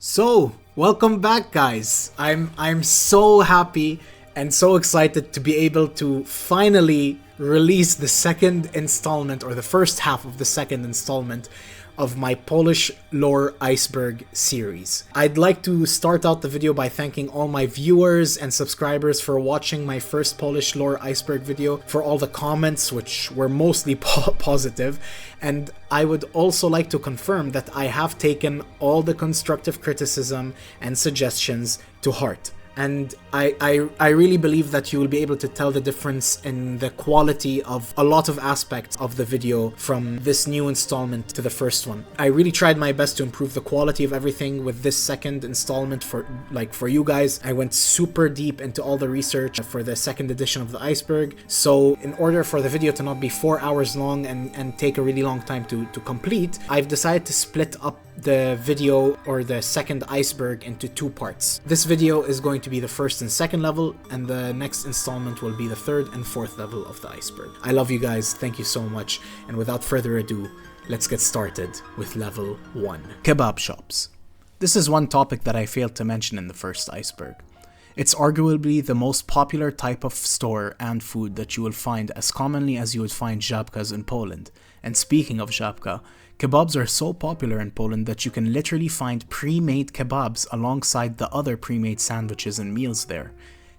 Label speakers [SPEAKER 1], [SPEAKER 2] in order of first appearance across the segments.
[SPEAKER 1] So, welcome back, guys. I'm so happy and so excited to be able to finally release the second installment, or the first half of the second installment of my Polish lore Iceberg series. I'd like to start out the video by thanking all my viewers and subscribers for watching my first Polish lore Iceberg video, for all the comments, which were mostly positive, and I would also like to confirm that I have taken all the constructive criticism and suggestions to heart. And I really believe that you will be able to tell the difference in the quality of a lot of aspects of the video from this new installment to the first one. I really tried my best to improve the quality of everything with this second installment for you guys. I went super deep into all the research for the second edition of the Iceberg. So in order for the video to not be 4 hours long and take a really long time to complete, I've decided to split up the video, or the second Iceberg, into two parts. This video is going to be the first and second level, and the next installment will be the third and fourth level of the Iceberg. I love you guys, thank you so much, and without further ado, let's get started with level 1. Kebab shops. This is one topic that I failed to mention in the first Iceberg. It's arguably the most popular type of store and food that you will find as commonly as you would find Zabkas in Poland. And speaking of Zabka, kebabs are so popular in Poland that you can literally find pre-made kebabs alongside the other pre-made sandwiches and meals there.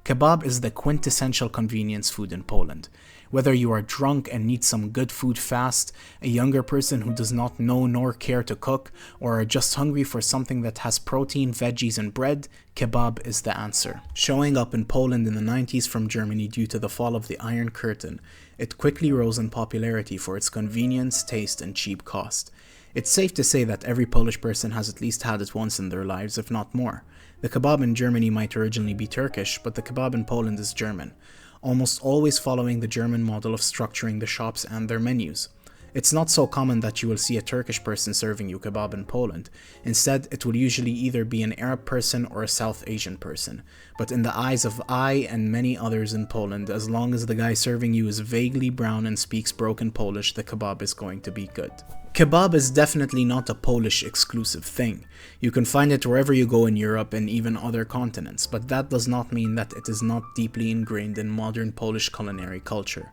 [SPEAKER 1] Kebab is the quintessential convenience food in Poland. Whether you are drunk and need some good food fast, a younger person who does not know nor care to cook, or are just hungry for something that has protein, veggies and bread, kebab is the answer. Showing up in Poland in the 90s from Germany due to the fall of the Iron Curtain, it quickly rose in popularity for its convenience, taste and cheap cost. It's safe to say that every Polish person has at least had it once in their lives, if not more. The kebab in Germany might originally be Turkish, but the kebab in Poland is German, almost always following the German model of structuring the shops and their menus. It's not so common that you will see a Turkish person serving you kebab in Poland. Instead, it will usually either be an Arab person or a South Asian person. But in the eyes of I and many others in Poland, as long as the guy serving you is vaguely brown and speaks broken Polish, the kebab is going to be good. Kebab is definitely not a Polish exclusive thing. You can find it wherever you go in Europe and even other continents, but that does not mean that it is not deeply ingrained in modern Polish culinary culture.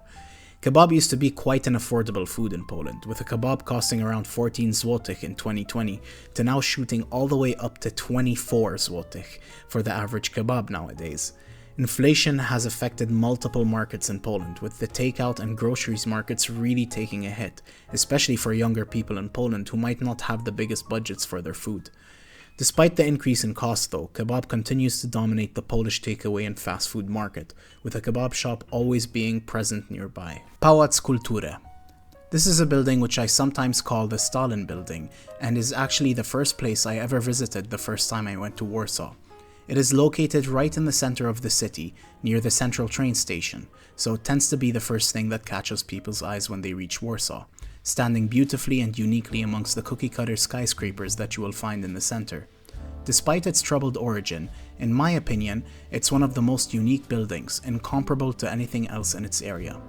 [SPEAKER 1] Kebab used to be quite an affordable food in Poland, with a kebab costing around 14 złotych in 2020 to now shooting all the way up to 24 złotych for the average kebab nowadays. Inflation has affected multiple markets in Poland, with the takeout and groceries markets really taking a hit, especially for younger people in Poland who might not have the biggest budgets for their food. Despite the increase in cost though, kebab continues to dominate the Polish takeaway and fast food market, with a kebab shop always being present nearby. Palac Kultury. This is a building which I sometimes call the Stalin building, and is actually the first place I ever visited the first time I went to Warsaw. It is located right in the center of the city, near the central train station, so it tends to be the first thing that catches people's eyes when they reach Warsaw, standing beautifully and uniquely amongst the cookie-cutter skyscrapers that you will find in the center. Despite its troubled origin, in my opinion, it's one of the most unique buildings, incomparable to anything else in its area.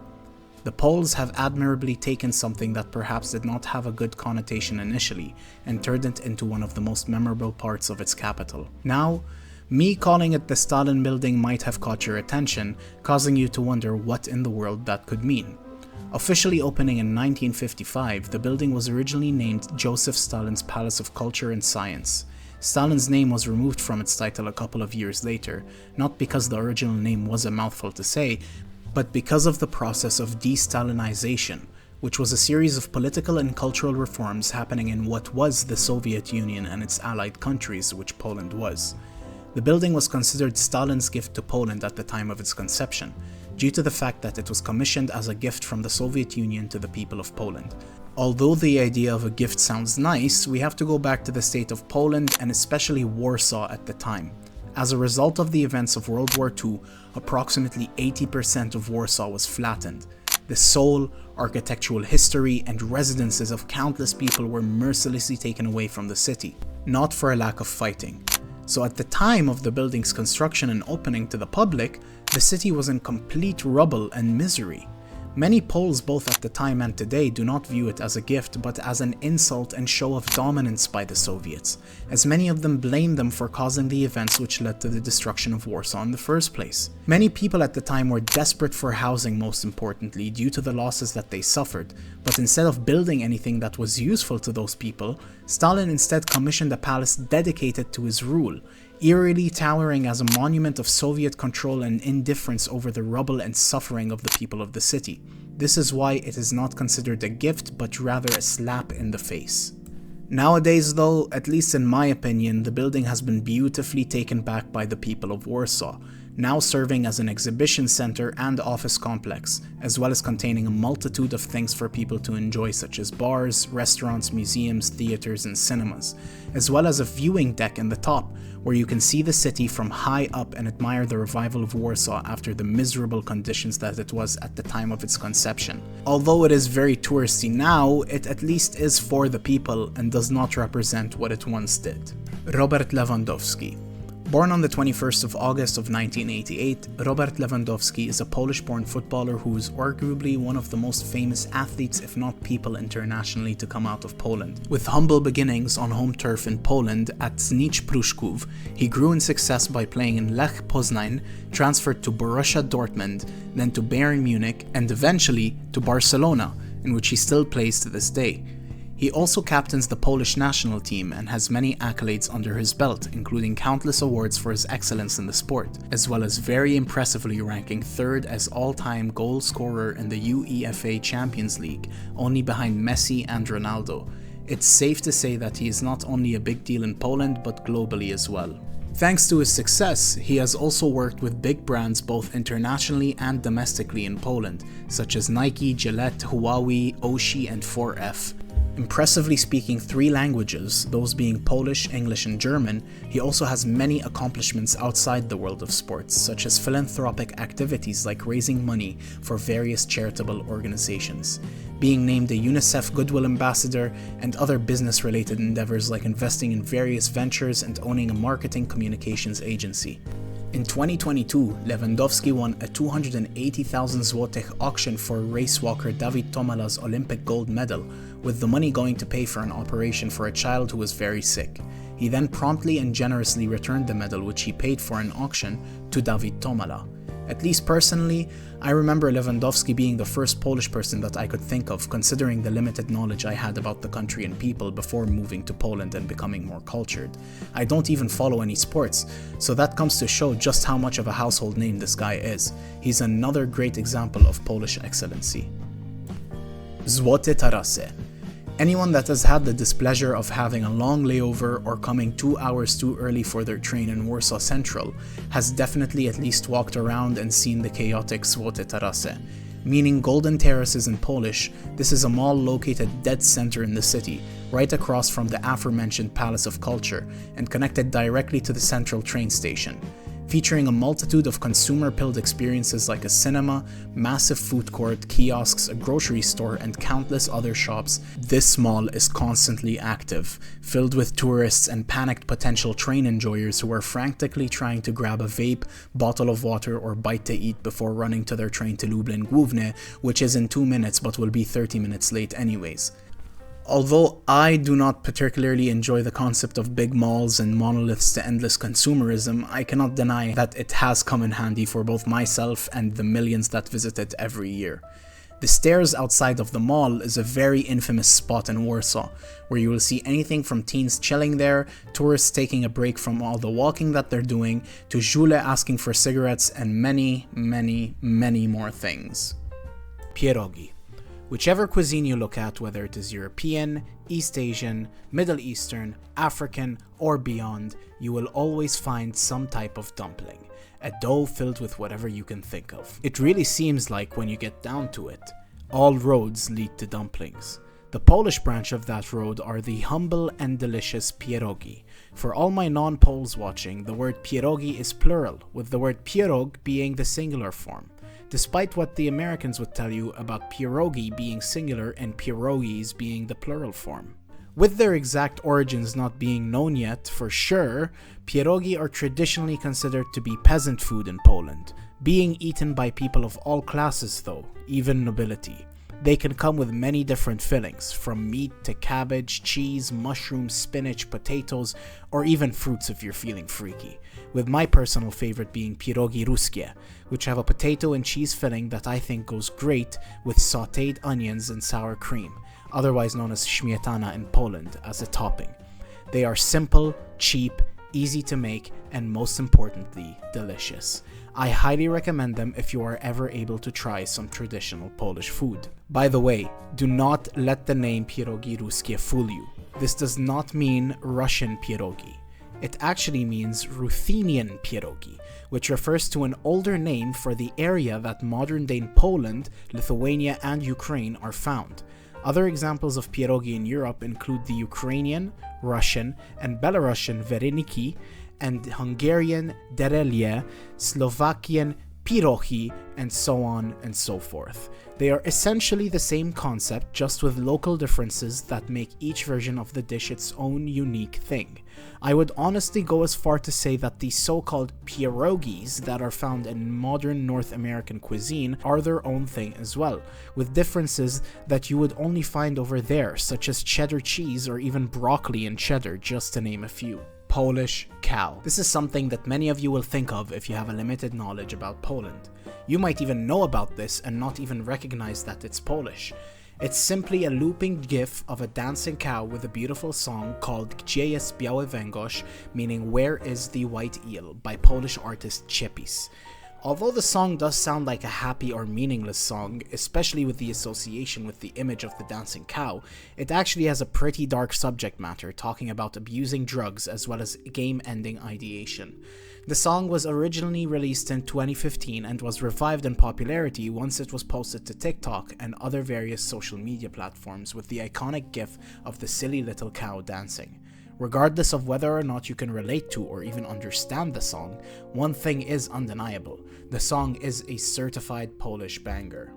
[SPEAKER 1] The Poles have admirably taken something that perhaps did not have a good connotation initially, and turned it into one of the most memorable parts of its capital. Now, me calling it the Stalin building might have caught your attention, causing you to wonder what in the world that could mean. Officially opening in 1955, the building was originally named Joseph Stalin's Palace of Culture and Science. Stalin's name was removed from its title a couple of years later, not because the original name was a mouthful to say, but because of the process of de-Stalinization, which was a series of political and cultural reforms happening in what was the Soviet Union and its allied countries, which Poland was. The building was considered Stalin's gift to Poland at the time of its conception, due to the fact that it was commissioned as a gift from the Soviet Union to the people of Poland. Although the idea of a gift sounds nice, we have to go back to the state of Poland and especially Warsaw at the time. As a result of the events of World War II, approximately 80% of Warsaw was flattened. The soul, architectural history, and residences of countless people were mercilessly taken away from the city, not for a lack of fighting. So at the time of the building's construction and opening to the public, the city was in complete rubble and misery. Many Poles both at the time and today do not view it as a gift but as an insult and show of dominance by the Soviets, as many of them blame them for causing the events which led to the destruction of Warsaw in the first place. Many people at the time were desperate for housing, most importantly, due to the losses that they suffered, but instead of building anything that was useful to those people, Stalin instead commissioned a palace dedicated to his rule, eerily towering as a monument of Soviet control and indifference over the rubble and suffering of the people of the city. This is why it is not considered a gift, but rather a slap in the face. Nowadays though, at least in my opinion, the building has been beautifully taken back by the people of Warsaw, now serving as an exhibition center and office complex, as well as containing a multitude of things for people to enjoy such as bars, restaurants, museums, theaters, and cinemas, as well as a viewing deck in the top, where you can see the city from high up and admire the revival of Warsaw after the miserable conditions that it was at the time of its conception. Although it is very touristy now, it at least is for the people and does not represent what it once did. Robert Lewandowski. Born on the 21st of August of 1988, Robert Lewandowski is a Polish-born footballer who is arguably one of the most famous athletes, if not people, internationally to come out of Poland. With humble beginnings on home turf in Poland at Znicz Pruszków, he grew in success by playing in Lech Poznań, transferred to Borussia Dortmund, then to Bayern Munich, and eventually to Barcelona, in which he still plays to this day. He also captains the Polish national team and has many accolades under his belt, including countless awards for his excellence in the sport, as well as very impressively ranking third as all-time goal scorer in the UEFA Champions League, only behind Messi and Ronaldo. It's safe to say that he is not only a big deal in Poland but globally as well. Thanks to his success, he has also worked with big brands both internationally and domestically in Poland, such as Nike, Gillette, Huawei, Oshi, and 4F. Impressively speaking 3 languages, those being Polish, English, and German, he also has many accomplishments outside the world of sports, such as philanthropic activities like raising money for various charitable organizations, being named a UNICEF Goodwill Ambassador, and other business-related endeavors like investing in various ventures and owning a marketing communications agency. In 2022, Lewandowski won a 280,000 złotych auction for race walker Dawid Tomala's Olympic gold medal, with the money going to pay for an operation for a child who was very sick. He then promptly and generously returned the medal, which he paid for in auction, to Dawid Tomala. At least personally, I remember Lewandowski being the first Polish person that I could think of, considering the limited knowledge I had about the country and people before moving to Poland and becoming more cultured. I don't even follow any sports, so that comes to show just how much of a household name this guy is. He's another great example of Polish excellency. Zlote Tarasy. Anyone that has had the displeasure of having a long layover or coming 2 hours too early for their train in Warsaw Central has definitely at least walked around and seen the chaotic Zlote Tarasy. Meaning Golden Terraces in Polish, this is a mall located dead center in the city, right across from the aforementioned Palace of Culture and connected directly to the central train station. Featuring a multitude of consumer-pilled experiences like a cinema, massive food court, kiosks, a grocery store, and countless other shops, this mall is constantly active, filled with tourists and panicked potential train enjoyers who are frantically trying to grab a vape, bottle of water, or bite to eat before running to their train to Lublin Główny, which is in 2 minutes but will be 30 minutes late anyways. Although I do not particularly enjoy the concept of big malls and monoliths to endless consumerism, I cannot deny that it has come in handy for both myself and the millions that visit it every year. The stairs outside of the mall is a very infamous spot in Warsaw, where you will see anything from teens chilling there, tourists taking a break from all the walking that they're doing, to żule asking for cigarettes, and many, many, many more things. Pierogi. Whichever cuisine you look at, whether it is European, East Asian, Middle Eastern, African, or beyond, you will always find some type of dumpling, a dough filled with whatever you can think of. It really seems like, when you get down to it, all roads lead to dumplings. The Polish branch of that road are the humble and delicious pierogi. For all my non-Poles watching, the word pierogi is plural, with the word pierog being the singular form, despite what the Americans would tell you about pierogi being singular and pierogis being the plural form. With their exact origins not being known yet for sure, pierogi are traditionally considered to be peasant food in Poland, being eaten by people of all classes though, even nobility. They can come with many different fillings, from meat to cabbage, cheese, mushrooms, spinach, potatoes, or even fruits if you're feeling freaky, with my personal favorite being pierogi ruskie, which have a potato and cheese filling that I think goes great with sautéed onions and sour cream, otherwise known as śmietana in Poland, as a topping. They are simple, cheap, easy to make, and most importantly, delicious. I highly recommend them if you are ever able to try some traditional Polish food. By the way, do not let the name pierogi ruskie fool you. This does not mean Russian pierogi. It actually means Ruthenian pierogi, which refers to an older name for the area that modern-day Poland, Lithuania, and Ukraine are found. Other examples of pierogi in Europe include the Ukrainian, Russian, and Belarusian vereniki, and Hungarian derelie, Slovakian pierogi, and so on and so forth. They are essentially the same concept, just with local differences that make each version of the dish its own unique thing. I would honestly go as far to say that the so-called pierogis that are found in modern North American cuisine are their own thing as well, with differences that you would only find over there, such as cheddar cheese or even broccoli and cheddar, just to name a few. Polish cow. This is something that many of you will think of if you have a limited knowledge about Poland. You might even know about this and not even recognize that it's Polish. It's simply a looping gif of a dancing cow with a beautiful song called Gdzie jest biały węgorz, meaning Where is the White Eel, by Polish artist Chepis. Although the song does sound like a happy or meaningless song, especially with the association with the image of the dancing cow, it actually has a pretty dark subject matter, talking about abusing drugs as well as game-ending ideation. The song was originally released in 2015 and was revived in popularity once it was posted to TikTok and other various social media platforms with the iconic gif of the silly little cow dancing. Regardless of whether or not you can relate to or even understand the song, one thing is undeniable: the song is a certified Polish banger.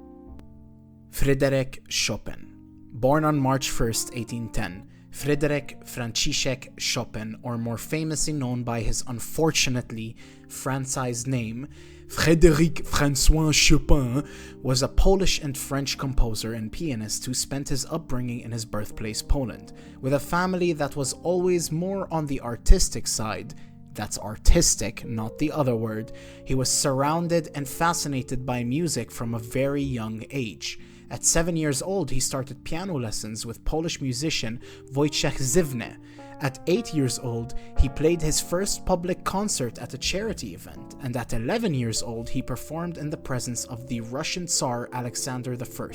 [SPEAKER 1] Fryderyk Chopin. Born on March 1st, 1810, Fryderyk Franciszek Chopin, or more famously known by his unfortunately francized name, Fryderyk François Chopin, was a Polish and French composer and pianist who spent his upbringing in his birthplace Poland, with a family that was always more on the artistic side. That's artistic, not the other word. He was surrounded and fascinated by music from a very young age. At 7 years old, he started piano lessons with Polish musician Wojciech Zywny. At 8 years old, he played his first public concert at a charity event, and at 11 years old, he performed in the presence of the Russian Tsar Alexander I.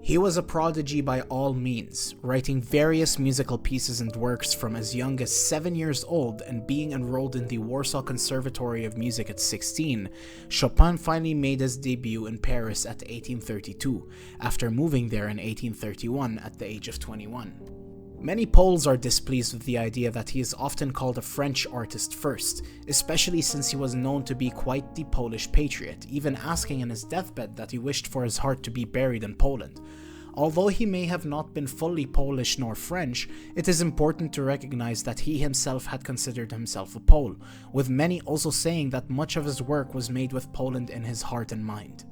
[SPEAKER 1] He was a prodigy by all means, writing various musical pieces and works from as young as 7 years old, and being enrolled in the Warsaw Conservatory of Music at 16. Chopin finally made his debut in Paris at 1832, after moving there in 1831 at the age of 21. Many Poles are displeased with the idea that he is often called a French artist first, especially since he was known to be quite the Polish patriot, even asking in his deathbed that he wished for his heart to be buried in Poland. Although he may have not been fully Polish nor French, it is important to recognize that he himself had considered himself a Pole, with many also saying that much of his work was made with Poland in his heart and mind.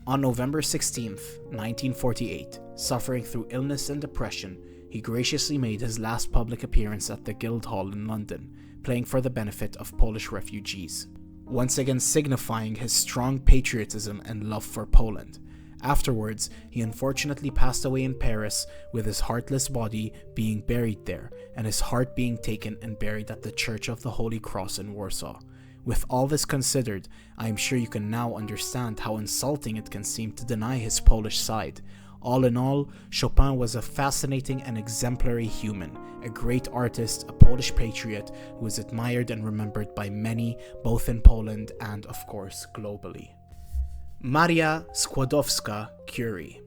[SPEAKER 1] On November 16th, 1948, suffering through illness and depression, he graciously made his last public appearance at the Guildhall in London, playing for the benefit of Polish refugees, once again signifying his strong patriotism and love for Poland. Afterwards, he unfortunately passed away in Paris, with his heartless body being buried there, and his heart being taken and buried at the Church of the Holy Cross in Warsaw. With all this considered, I am sure you can now understand how insulting it can seem to deny his Polish side. All in all, Chopin was a fascinating and exemplary human, a great artist, a Polish patriot who is admired and remembered by many, both in Poland and, of course, globally. Maria Skłodowska-Curie.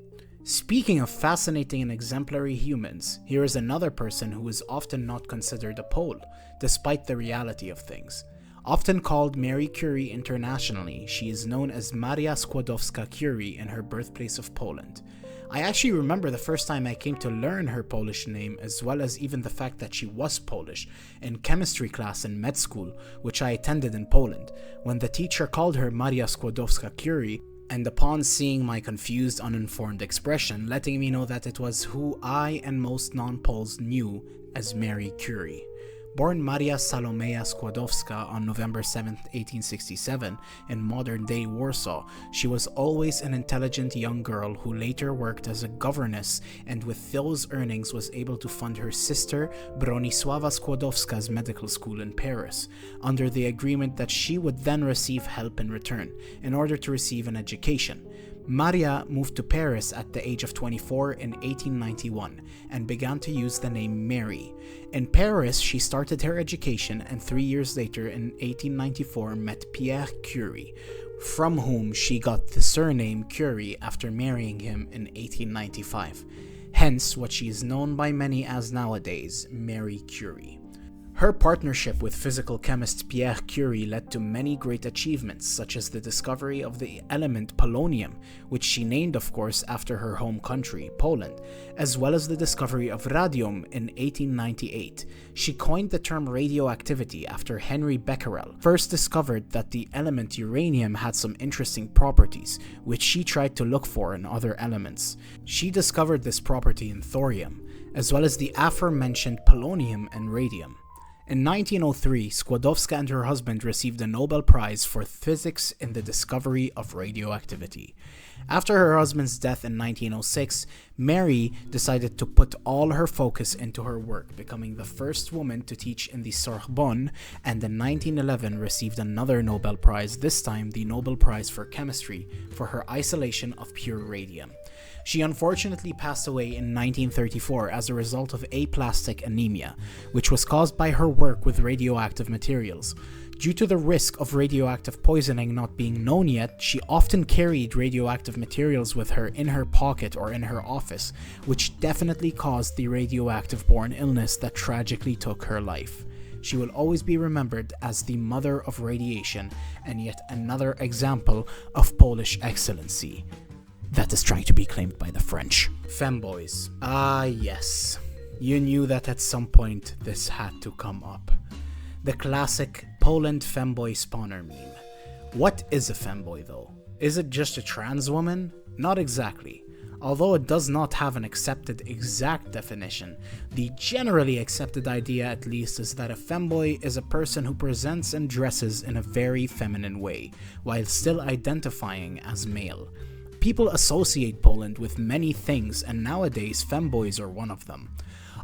[SPEAKER 1] Speaking of fascinating and exemplary humans, here is another person who is often not considered a Pole, despite the reality of things. Often called Mary Curie internationally, she is known as Maria Skłodowska-Curie in her birthplace of Poland. I actually remember the first time I came to learn her Polish name, as well as even the fact that she was Polish, in chemistry class in med school, which I attended in Poland, when the teacher called her Maria Skłodowska-Curie, and upon seeing my confused, uninformed expression, letting me know that it was who I and most non-Poles knew as Mary Curie. Born Maria Salomea Skłodowska on November 7, 1867, in modern-day Warsaw, she was always an intelligent young girl who later worked as a governess and with those earnings was able to fund her sister Bronisława Skłodowska's medical school in Paris, under the agreement that she would then receive help in return, in order to receive an education. Maria moved to Paris at the age of 24 in 1891 and began to use the name Mary. In Paris, she started her education and 3 years later in 1894 met Pierre Curie, from whom she got the surname Curie after marrying him in 1895. Hence what she is known by many as nowadays, Mary Curie. Her partnership with physical chemist Pierre Curie led to many great achievements, such as the discovery of the element polonium, which she named of course after her home country, Poland, as well as the discovery of radium in 1898. She coined the term radioactivity after Henry Becquerel first discovered that the element uranium had some interesting properties, which she tried to look for in other elements. She discovered this property in thorium, as well as the aforementioned polonium and radium. In 1903, Skłodowska and her husband received a Nobel Prize for Physics in the discovery of radioactivity. After her husband's death in 1906, Mary decided to put all her focus into her work, becoming the first woman to teach in the Sorbonne, and in 1911 received another Nobel Prize, this time the Nobel Prize for Chemistry, for her isolation of pure radium. She unfortunately passed away in 1934 as a result of aplastic anemia, which was caused by her work with radioactive materials. Due to the risk of radioactive poisoning not being known yet, she often carried radioactive materials with her in her pocket or in her office, which definitely caused the radioactive-borne illness that tragically took her life. She will always be remembered as the mother of radiation, and yet another example of Polish excellency that is trying to be claimed by the French. Femboys. Ah, yes. You knew that at some point this had to come up. The classic Poland femboy spawner meme. What is a femboy though? Is it just a trans woman? Not exactly. Although it does not have an accepted exact definition, the generally accepted idea at least is that a femboy is a person who presents and dresses in a very feminine way, while still identifying as male. People associate Poland with many things, and nowadays femboys are one of them.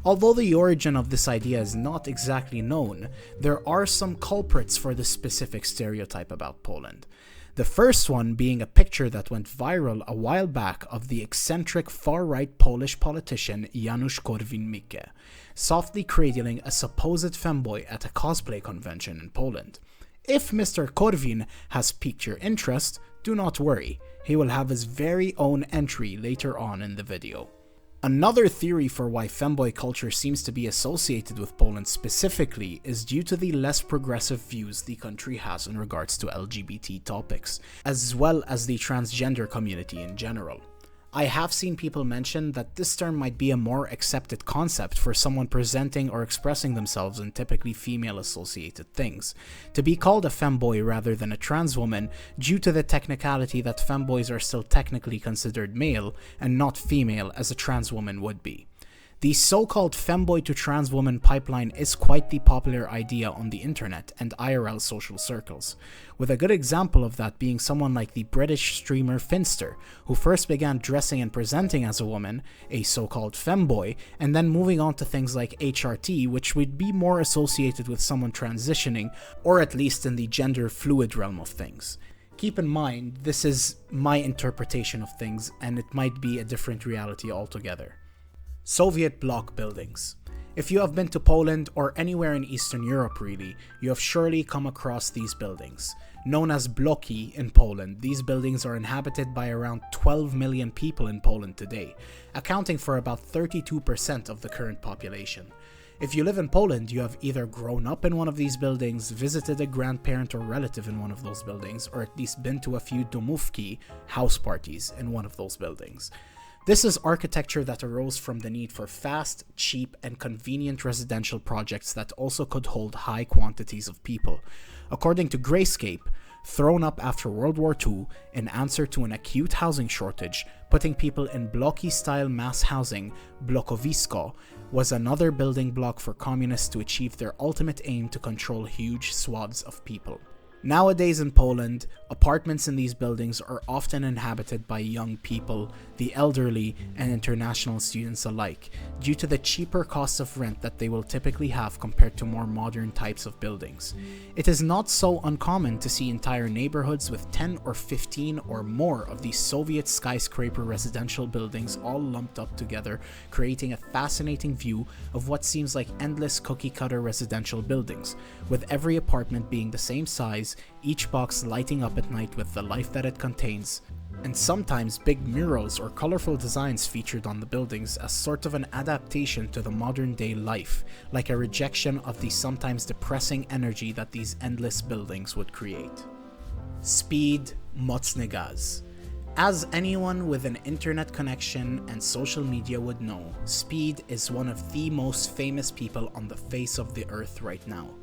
[SPEAKER 1] Although the origin of this idea is not exactly known, there are some culprits for this specific stereotype about Poland. The first one being a picture that went viral a while back of the eccentric far-right Polish politician Janusz Korwin-Mikke, softly cradling a supposed femboy at a cosplay convention in Poland. If Mr. Korwin has piqued your interest, do not worry. He will have his very own entry later on in the video. Another theory for why femboy culture seems to be associated with Poland specifically is due to the less progressive views the country has in regards to LGBT topics, as well as the transgender community in general. I have seen people mention that this term might be a more accepted concept for someone presenting or expressing themselves in typically female-associated things, to be called a femboy rather than a trans woman due to the technicality that femboys are still technically considered male and not female as a trans woman would be. The so-called femboy to trans woman pipeline is quite the popular idea on the internet and IRL social circles, with a good example of that being someone like the British streamer Finster, who first began dressing and presenting as a woman, a so-called femboy, and then moving on to things like HRT, which would be more associated with someone transitioning, or at least in the gender fluid realm of things. Keep in mind, this is my interpretation of things, and it might be a different reality altogether. Soviet bloc buildings. If you have been to Poland or anywhere in Eastern Europe really, you have surely come across these buildings. Known as Bloki in Poland, these buildings are inhabited by around 12 million people in Poland today, accounting for about 32% of the current population. If you live in Poland, you have either grown up in one of these buildings, visited a grandparent or relative in one of those buildings, or at least been to a few domówki, house parties, in one of those buildings. This is architecture that arose from the need for fast, cheap, and convenient residential projects that also could hold high quantities of people. According to Grayscape, thrown up after World War II in answer to an acute housing shortage, putting people in Bloki-style mass housing, blokowisko, was another building block for communists to achieve their ultimate aim to control huge swaths of people. Nowadays in Poland, apartments in these buildings are often inhabited by young people, the elderly, and international students alike, due to the cheaper cost of rent that they will typically have compared to more modern types of buildings. It is not so uncommon to see entire neighborhoods with 10 or 15 or more of these Soviet skyscraper residential buildings all lumped up together, creating a fascinating view of what seems like endless cookie-cutter residential buildings, with every apartment being the same size, each box lighting up at night with the life that it contains, and sometimes big murals or colorful designs featured on the buildings as sort of an adaptation to the modern day life, like a rejection of the sometimes depressing energy that these endless buildings would create. Speed, Mocny Gaz. As anyone with an internet connection and social media would know, Speed is one of the most famous people on the face of the earth right now.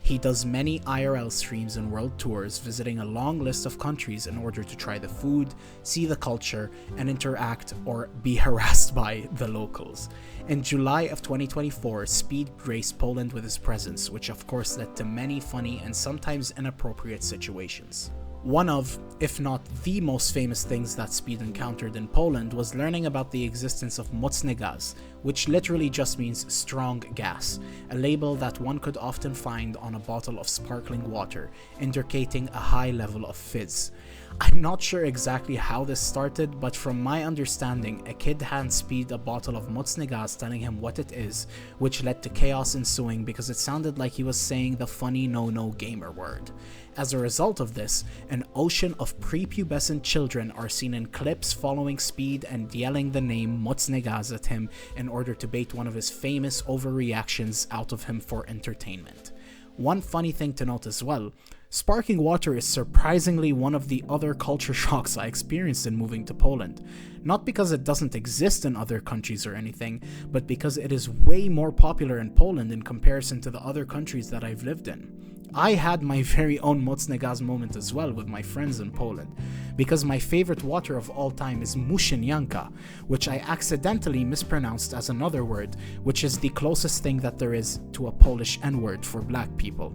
[SPEAKER 1] He does many IRL streams and world tours, visiting a long list of countries in order to try the food, see the culture, and interact or be harassed by the locals. In July of 2024, Speed graced Poland with his presence, which of course led to many funny and sometimes inappropriate situations. One of, if not the most famous things that Speed encountered in Poland was learning about the existence of Mocny Gaz, which literally just means strong gas, a label that one could often find on a bottle of sparkling water, indicating a high level of fizz. I'm not sure exactly how this started, but from my understanding, a kid hands Speed a bottle of Mocny Gaz telling him what it is, which led to chaos ensuing because it sounded like he was saying the funny no-no gamer word. As a result of this, an ocean of prepubescent children are seen in clips following Speed and yelling the name Mocny Gaz at him in order to bait one of his famous overreactions out of him for entertainment. One funny thing to note as well, sparkling water is surprisingly one of the other culture shocks I experienced in moving to Poland. Not because it doesn't exist in other countries or anything, but because it is way more popular in Poland in comparison to the other countries that I've lived in. I had my very own Mocny Gaz moment as well with my friends in Poland, because my favorite water of all time is muszynianka, which I accidentally mispronounced as another word, which is the closest thing that there is to a Polish N-word for black people.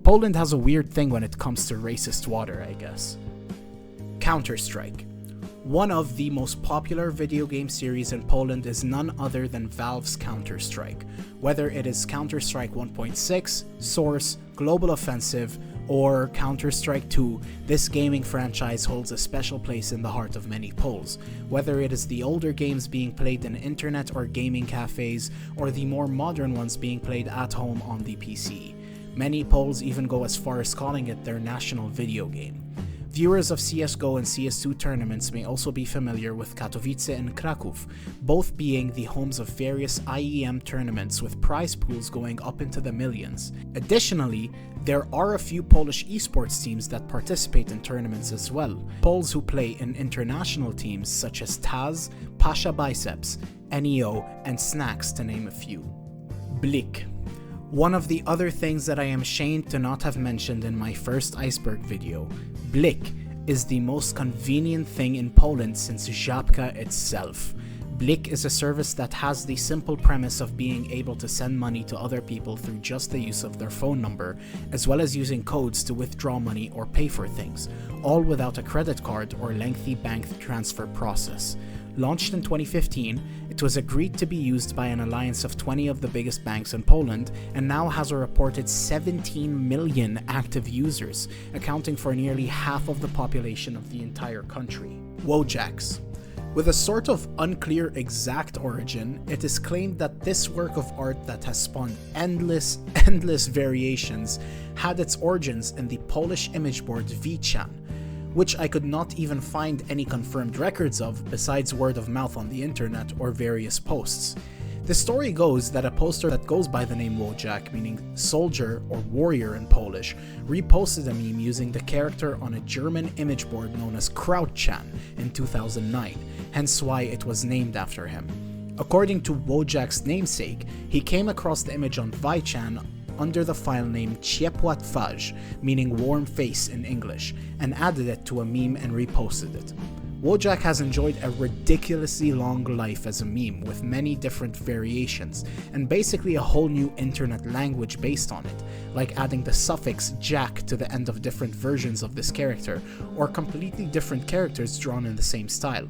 [SPEAKER 1] Poland has a weird thing when it comes to racist water, I guess. Counter-Strike. One of the most popular video game series in Poland is none other than Valve's Counter-Strike. Whether it is Counter-Strike 1.6, Source, Global Offensive, or Counter-Strike 2, this gaming franchise holds a special place in the heart of many Poles. Whether it is the older games being played in internet or gaming cafes, or the more modern ones being played at home on the PC. Many Poles even go as far as calling it their national video game. Viewers of CSGO and CS2 tournaments may also be familiar with Katowice and Kraków, both being the homes of various IEM tournaments with prize pools going up into the millions. Additionally, there are a few Polish esports teams that participate in tournaments as well, Poles who play in international teams such as Taz, Pasha Biceps, NEO, and Snacks to name a few. BLIK. One of the other things that I am ashamed to not have mentioned in my first Iceberg video, BLIK is the most convenient thing in Poland since Zabka itself. BLIK is a service that has the simple premise of being able to send money to other people through just the use of their phone number, as well as using codes to withdraw money or pay for things, all without a credit card or lengthy bank transfer process. Launched in 2015, it was agreed to be used by an alliance of 20 of the biggest banks in Poland and now has a reported 17 million active users, accounting for nearly half of the population of the entire country. Wojaks. With a sort of unclear exact origin, it is claimed that this work of art that has spawned endless variations had its origins in the Polish image board Vchan, which I could not even find any confirmed records of besides word of mouth on the internet or various posts. The story goes that a poster that goes by the name Wojak, meaning soldier or warrior in Polish, reposted a meme using the character on a German image board known as Krautchan in 2009, hence why it was named after him. According to Wojak's namesake, he came across the image on ViChan under the file name Ciepła twarz, meaning warm face in English, and added it to a meme and reposted it. Wojak has enjoyed a ridiculously long life as a meme with many different variations, and basically a whole new internet language based on it, like adding the suffix Jack to the end of different versions of this character, or completely different characters drawn in the same style.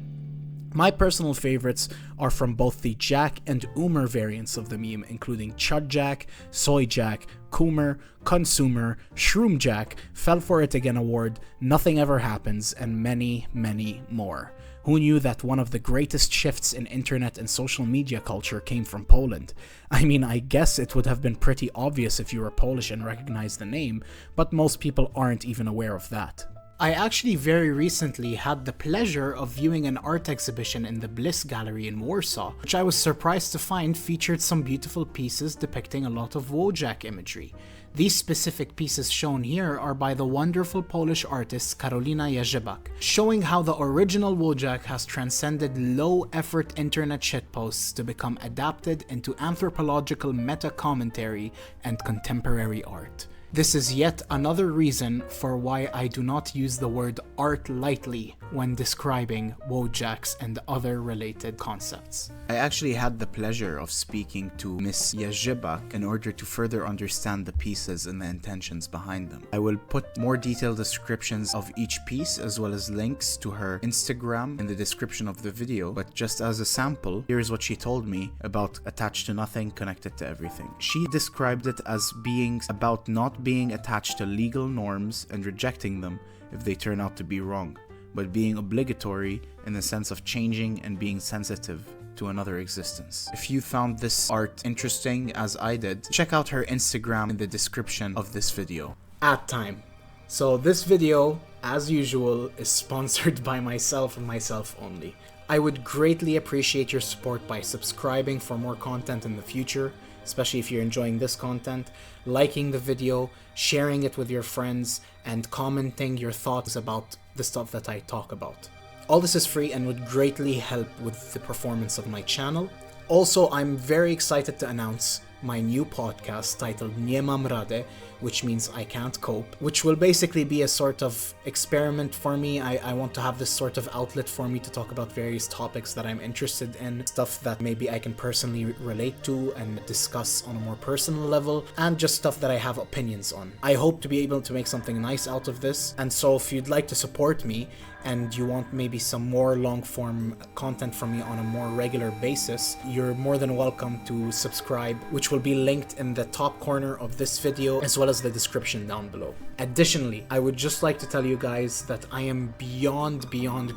[SPEAKER 1] My personal favorites are from both the Jack and Umer variants of the meme, including Chud Jack, Soy Jack, Coomer, Consumer, Shroom Jack, Fell For It Again Award, Nothing Ever Happens, and many, many more. Who knew that one of the greatest shifts in internet and social media culture came from Poland? I mean, I guess it would have been pretty obvious if you were Polish and recognized the name, but most people aren't even aware of that. I actually very recently had the pleasure of viewing an art exhibition in the Bliss Gallery in Warsaw, which I was surprised to find featured some beautiful pieces depicting a lot of Wojak imagery. These specific pieces shown here are by the wonderful Polish artist Karolina Jerzebak, showing how the original Wojak has transcended low-effort internet shitposts to become adapted into anthropological meta-commentary and contemporary art. This is yet another reason for why I do not use the word art lightly when describing Wojaks and other related concepts. I actually had the pleasure of speaking to Miss Jerzebak in order to further understand the pieces and the intentions behind them. I will put more detailed descriptions of each piece as well as links to her Instagram in the description of the video, but just as a sample, here's what she told me about attached to nothing, connected to everything. She described it as being about not being attached to legal norms and rejecting them if they turn out to be wrong, but being obligatory in the sense of changing and being sensitive to another existence. If you found this art interesting as I did, check out her Instagram in the description of this video. Ad time. So this video, as usual, is sponsored by myself and myself only. I would greatly appreciate your support by subscribing for more content in the future, especially if you're enjoying this content, liking the video, sharing it with your friends, and commenting your thoughts about the stuff that I talk about. All this is free and would greatly help with the performance of my channel. Also, I'm very excited to announce my new podcast titled Nie Mam Rady, which means I can't cope, which will basically be a sort of experiment for me. I want to have this sort of outlet for me to talk about various topics that I'm interested in, stuff that maybe I can personally relate to and discuss on a more personal level, and just stuff that I have opinions on. I hope to be able to make something nice out of this, and so if you'd like to support me and you want maybe some more long-form content from me on a more regular basis, you're more than welcome to subscribe, which will be linked in the top corner of this video as well as the description down below. Additionally, I would just like to tell you guys that I am beyond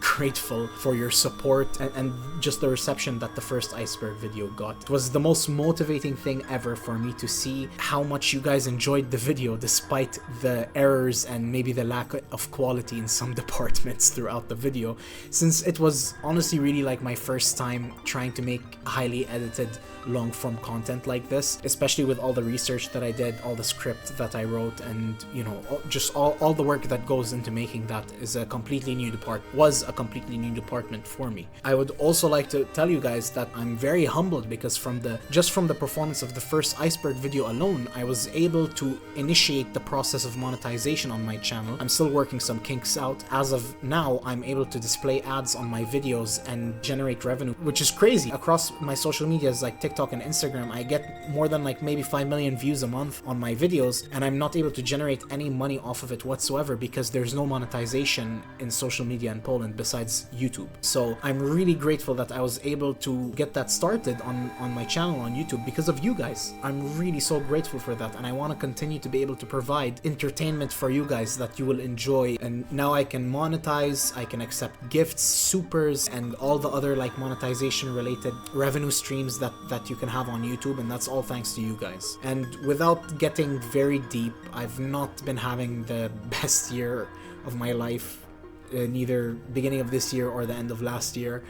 [SPEAKER 1] grateful for your support and just the reception that the first Iceberg video got. It was the most motivating thing ever for me to see how much you guys enjoyed the video despite the errors and maybe the lack of quality in some departments throughout the video, since it was honestly really like my first time trying to make highly edited long form content like this, especially with all the research that I did, all the script that I wrote, and you know, just all the work that goes into making that was a completely new department for me. I would also like to tell you guys that I'm very humbled because from the performance of the first Iceberg video alone, I was able to initiate the process of monetization on my channel. I'm still working some kinks out. As of now, I'm able to display ads on my videos and generate revenue, which is crazy. Across my social medias like TikTok and Instagram, I get more than like maybe 5 million views a month on my videos, and I'm not able to generate any money off of it whatsoever because there's no monetization in social media in Poland besides YouTube. So I'm really grateful that I was able to get that started on my channel on YouTube because of you guys. I'm really so grateful for that, and I want to continue to be able to provide entertainment for you guys that you will enjoy. And now I can monetize, I can accept gifts, supers, and all the other like monetization related revenue streams that you can have on YouTube, and that's all thanks to you guys. And without getting very deep, I've not been having the best year of my life, neither beginning of this year or the end of last year,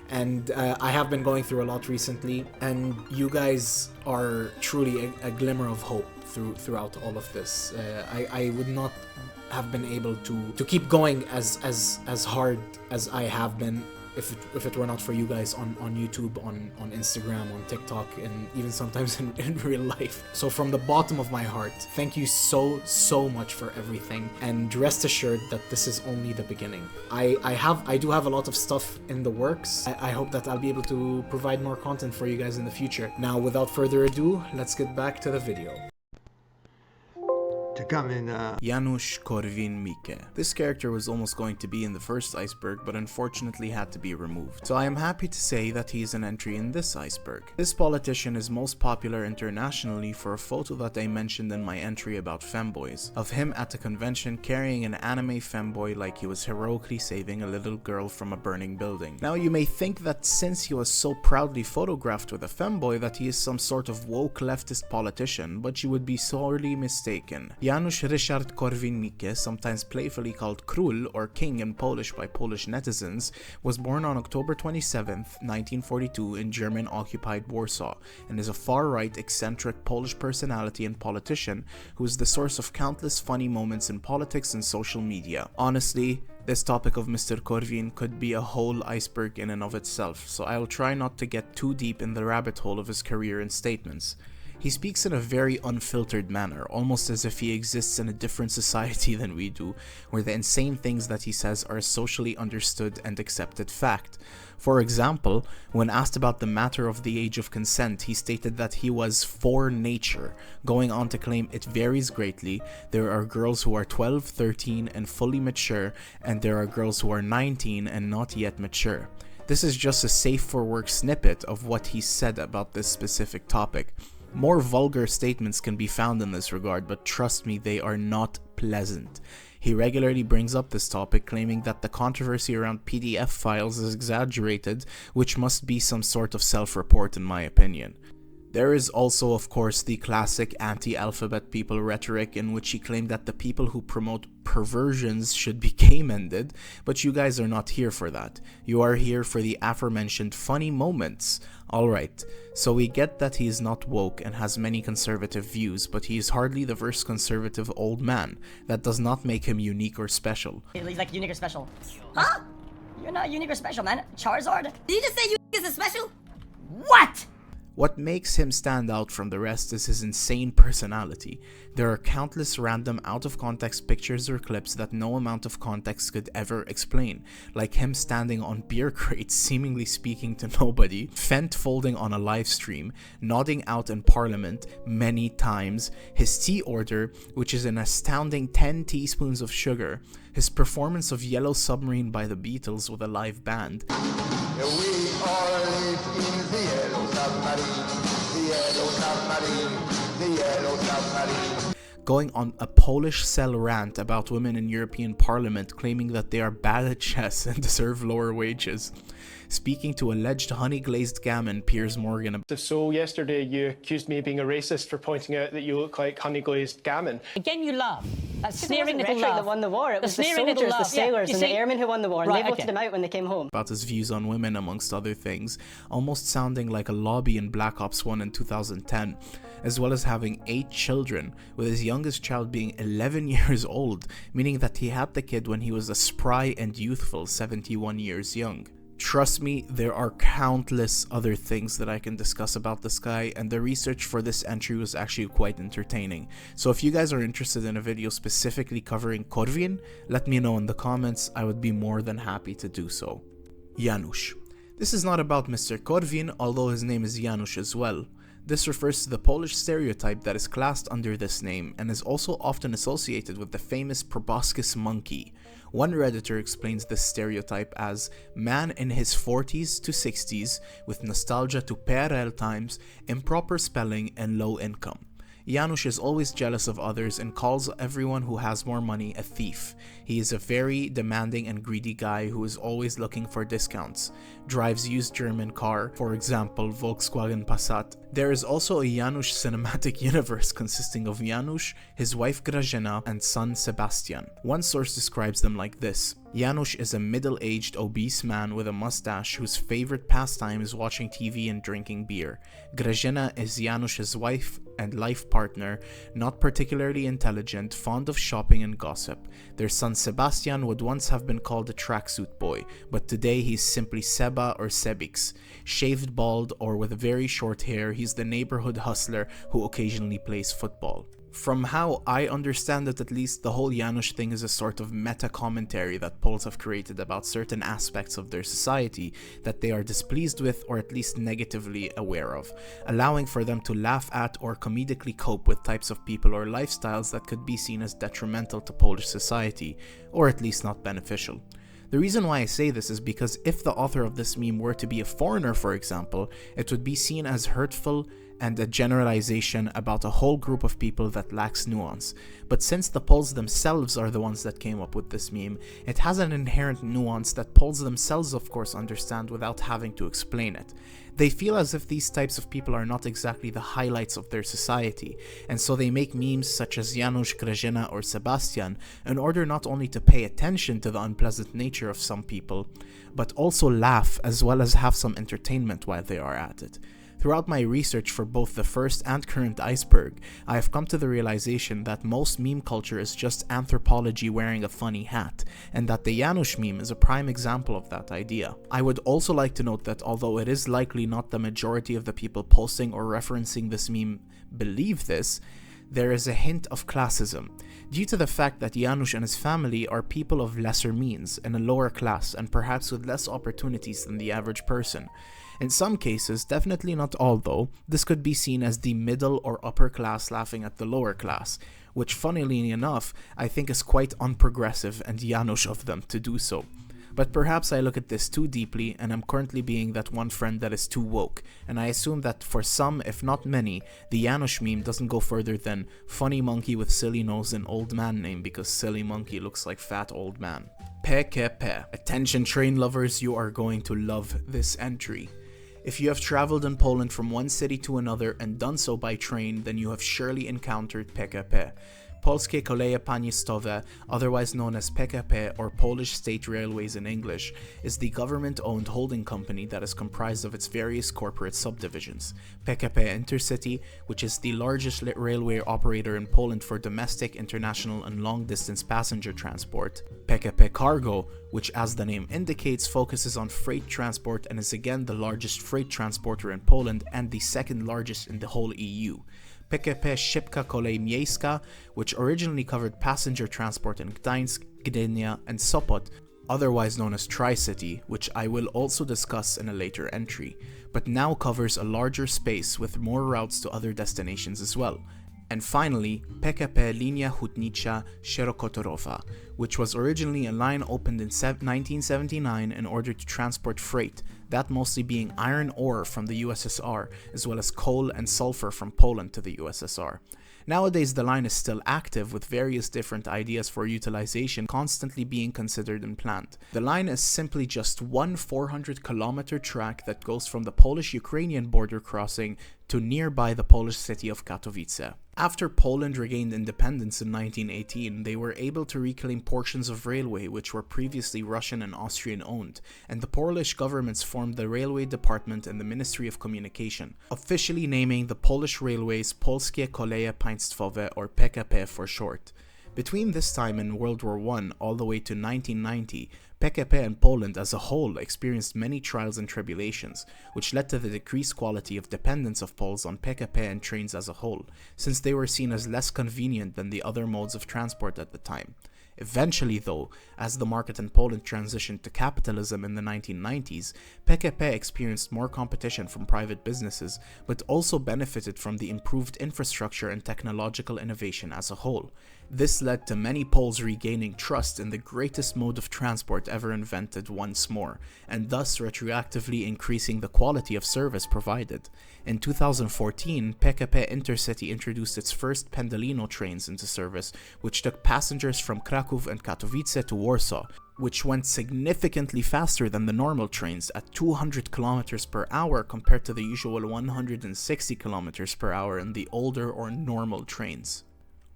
[SPEAKER 1] and I have been going through a lot recently, and you guys are truly a glimmer of hope throughout all of this. I would not have been able to keep going as hard as I have been if it were not for you guys on YouTube, on Instagram, on TikTok, and even sometimes in real life. So from the bottom of my heart, thank you so much for everything, and rest assured that this is only the beginning. I do have a lot of stuff in the works. I hope that I'll be able to provide more content for you guys in the future. Now, without further ado, let's get back to the video.
[SPEAKER 2] To come in,
[SPEAKER 3] Janusz Korwin-Mikke. This character was almost going to be in the first Iceberg, but unfortunately had to be removed. So I am happy to say that he is an entry in this Iceberg. This politician is most popular internationally for a photo that I mentioned in my entry about Femboys, of him at a convention carrying an anime femboy like he was heroically saving a little girl from a burning building. Now you may think that since he was so proudly photographed with a femboy that he is some sort of woke leftist politician, but you would be sorely mistaken. Janusz Ryszard Korwin-Mikke, sometimes playfully called Król or King in Polish by Polish netizens, was born on October 27, 1942 in German-occupied Warsaw, and is a far-right, eccentric Polish personality and politician who is the source of countless funny moments in politics and social media. Honestly, this topic of Mr. Korwin could be a whole iceberg in and of itself, so I'll try not to get too deep in the rabbit hole of his career and statements. He speaks in a very unfiltered manner, almost as if he exists in a different society than we do, where the insane things that he says are a socially understood and accepted fact. For example, when asked about the matter of the age of consent, he stated that he was for nature, going on to claim it varies greatly. There are girls who are 12, 13 and fully mature, and there are girls who are 19 and not yet mature. This is just a safe for work snippet of what he said about this specific topic. More vulgar statements can be found in this regard, but trust me, they are not pleasant. He regularly brings up this topic, claiming that the controversy around PDF files is exaggerated, which must be some sort of self-report in my opinion. There is also, of course, the classic anti-alphabet people rhetoric in which he claimed that the people who promote perversions should be game-ended, but you guys are not here for that. You are here for the aforementioned funny moments. Alright, so we get that he is not woke and has many conservative views, but he is hardly the first conservative old man. That does not make him unique or special.
[SPEAKER 4] He's like unique or special. Huh? You're not unique or special, man. Charizard? Did you just say you is special? What?
[SPEAKER 3] What makes him stand out from the rest is his insane personality. There are countless random out-of-context pictures or clips that no amount of context could ever explain, like him standing on beer crates seemingly speaking to nobody, Fent folding on a live stream, nodding out in parliament many times, his tea order, which is an astounding 10 teaspoons of sugar, his performance of Yellow Submarine by the Beatles with a live band.
[SPEAKER 2] we all live in the yellow submarine, the yellow submarine, the yellow submarine.
[SPEAKER 3] Going on a Polish cell rant about women in European Parliament claiming that they are bad at chess and deserve lower wages. Speaking to alleged honey-glazed gammon Piers Morgan.
[SPEAKER 5] So yesterday you accused me of being a racist for pointing out that you look like honey-glazed gammon.
[SPEAKER 6] Again, you laugh. That sneering little
[SPEAKER 4] Rhetoric
[SPEAKER 6] laugh.
[SPEAKER 4] that won the war. It was the
[SPEAKER 6] sneering little
[SPEAKER 4] soldiers, the
[SPEAKER 6] laugh.
[SPEAKER 4] sailors,
[SPEAKER 6] Yeah,
[SPEAKER 4] and the airmen who won the war, and
[SPEAKER 6] Right,
[SPEAKER 4] they voted
[SPEAKER 6] okay.
[SPEAKER 4] him out when they came home.
[SPEAKER 3] About his views on women amongst other things, almost sounding like a lobby in Black Ops 1 in 2010, as well as having 8 children, with his youngest child being 11 years old, meaning that he had the kid when he was a spry and youthful 71 years young. Trust me, there are countless other things that I can discuss about this guy, and the research for this entry was actually quite entertaining. So if you guys are interested in a video specifically covering Korwin, let me know in the comments. I would be more than happy to do so. Janusz. This is not about Mr. Korwin, although his name is Janusz as well. This refers to the Polish stereotype that is classed under this name and is also often associated with the famous proboscis monkey. One Redditor explains this stereotype as man in his 40s to 60s with nostalgia to PRL times, improper spelling, and low income. Janusz is always jealous of others and calls everyone who has more money a thief. He is a very demanding and greedy guy who is always looking for discounts. Drives used German car, for example Volkswagen Passat. There is also a Janusz cinematic universe consisting of Janusz, his wife Grażyna, and son Sebastian. One source describes them like this. Janusz is a middle-aged, obese man with a mustache whose favorite pastime is watching TV and drinking beer. Grażyna is Janusz's wife, and life partner, not particularly intelligent, fond of shopping and gossip. Their son Sebastian would once have been called a tracksuit boy, but today he's simply Seba or Sebix. Shaved bald or with very short hair, he's the neighborhood hustler who occasionally plays football. From how I understand it, at least, the whole Janusz thing is a sort of meta-commentary that Poles have created about certain aspects of their society that they are displeased with or at least negatively aware of, allowing for them to laugh at or comedically cope with types of people or lifestyles that could be seen as detrimental to Polish society, or at least not beneficial. The reason why I say this is because if the author of this meme were to be a foreigner, for example, it would be seen as hurtful and a generalization about a whole group of people that lacks nuance. But since the Poles themselves are the ones that came up with this meme, it has an inherent nuance that Poles themselves of course understand without having to explain it. They feel as if these types of people are not exactly the highlights of their society, and so they make memes such as Janusz, Grażyna or Sebastian in order not only to pay attention to the unpleasant nature of some people, but also laugh as well as have some entertainment while they are at it. Throughout my research for both the first and current Iceberg, I have come to the realization that most meme culture is just anthropology wearing a funny hat, and that the Janusz meme is a prime example of that idea. I would also like to note that although it is likely not the majority of the people posting or referencing this meme believe this, there is a hint of classism, due to the fact that Janusz and his family are people of lesser means, in a lower class, and perhaps with less opportunities than the average person. In some cases, definitely not all though, this could be seen as the middle or upper class laughing at the lower class, which funnily enough, I think is quite unprogressive and Janusz of them to do so. But perhaps I look at this too deeply and I'm currently being that one friend that is too woke, and I assume that for some, if not many, the Janusz meme doesn't go further than funny monkey with silly nose and old man name because silly monkey looks like fat old man. PKP. Attention train lovers, you are going to love this entry. If you have traveled in Poland from one city to another and done so by train, then you have surely encountered PKP. Polskie Koleje Państwowe, otherwise known as PKP or Polish State Railways in English, is the government-owned holding company that is comprised of its various corporate subdivisions. PKP Intercity, which is the largest railway operator in Poland for domestic, international and long-distance passenger transport. PKP Cargo, which as the name indicates focuses on freight transport and is again the largest freight transporter in Poland and the second largest in the whole EU. PKP Szybka Kolej Miejska, which originally covered passenger transport in Gdańsk, Gdynia and Sopot, otherwise known as Tricity, which I will also discuss in a later entry, but now covers a larger space with more routes to other destinations as well. And finally, PKP Linia Hutnicza Szerokotorowa, which was originally a line opened in 1979 in order to transport freight, that mostly being iron ore from the USSR, as well as coal and sulfur from Poland to the USSR. Nowadays, the line is still active with various different ideas for utilization constantly being considered and planned. The line is simply just one 400-kilometer track that goes from the Polish-Ukrainian border crossing to nearby the Polish city of Katowice. After Poland regained independence in 1918, they were able to reclaim portions of railway which were previously Russian and Austrian owned, and the Polish governments formed the Railway Department and the Ministry of Communication, officially naming the Polish railways Polskie Koleje Państwowe or PKP for short. Between this time and World War I all the way to 1990, PKP and Poland as a whole experienced many trials and tribulations, which led to the decreased quality of dependence of Poles on PKP and trains as a whole, since they were seen as less convenient than the other modes of transport at the time. Eventually though, as the market in Poland transitioned to capitalism in the 1990s, PKP experienced more competition from private businesses, but also benefited from the improved infrastructure and technological innovation as a whole. This led to many Poles regaining trust in the greatest mode of transport ever invented once more, and thus retroactively increasing the quality of service provided. In 2014, PKP Intercity introduced its first Pendolino trains into service, which took passengers from Kraków and Katowice to Warsaw, which went significantly faster than the normal trains at 200 km per hour compared to the usual 160 km per hour in the older or normal trains.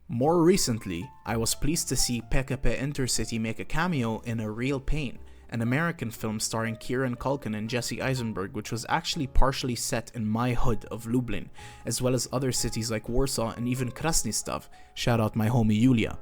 [SPEAKER 3] More recently, I was pleased to see PKP Intercity make a cameo in A Real Pain, an American film starring Kieran Culkin and Jesse Eisenberg, which was actually partially set in my hood of Lublin, as well as other cities like Warsaw and even Krasnystaw, shout out my homie Julia.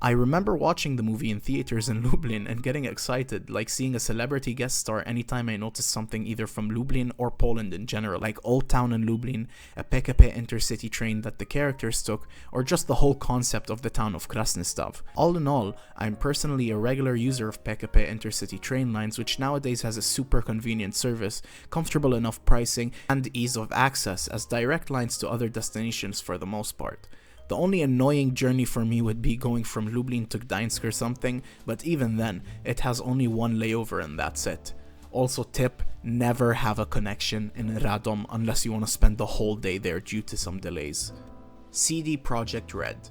[SPEAKER 3] I remember watching the movie in theaters in Lublin and getting excited, like seeing a celebrity guest star anytime I noticed something either from Lublin or Poland in general, like Old Town in Lublin, a PKP intercity train that the characters took, or just the whole concept of the town of Krasnystaw. All in all, I'm personally a regular user of PKP intercity train lines, which nowadays has a super convenient service, comfortable enough pricing, and ease of access as direct lines to other destinations for the most part. The only annoying journey for me would be going from Lublin to Gdańsk or something, but even then, it has only one layover and that's it. Also tip, never have a connection in Radom unless you want to spend the whole day there due to some delays. CD Projekt Red.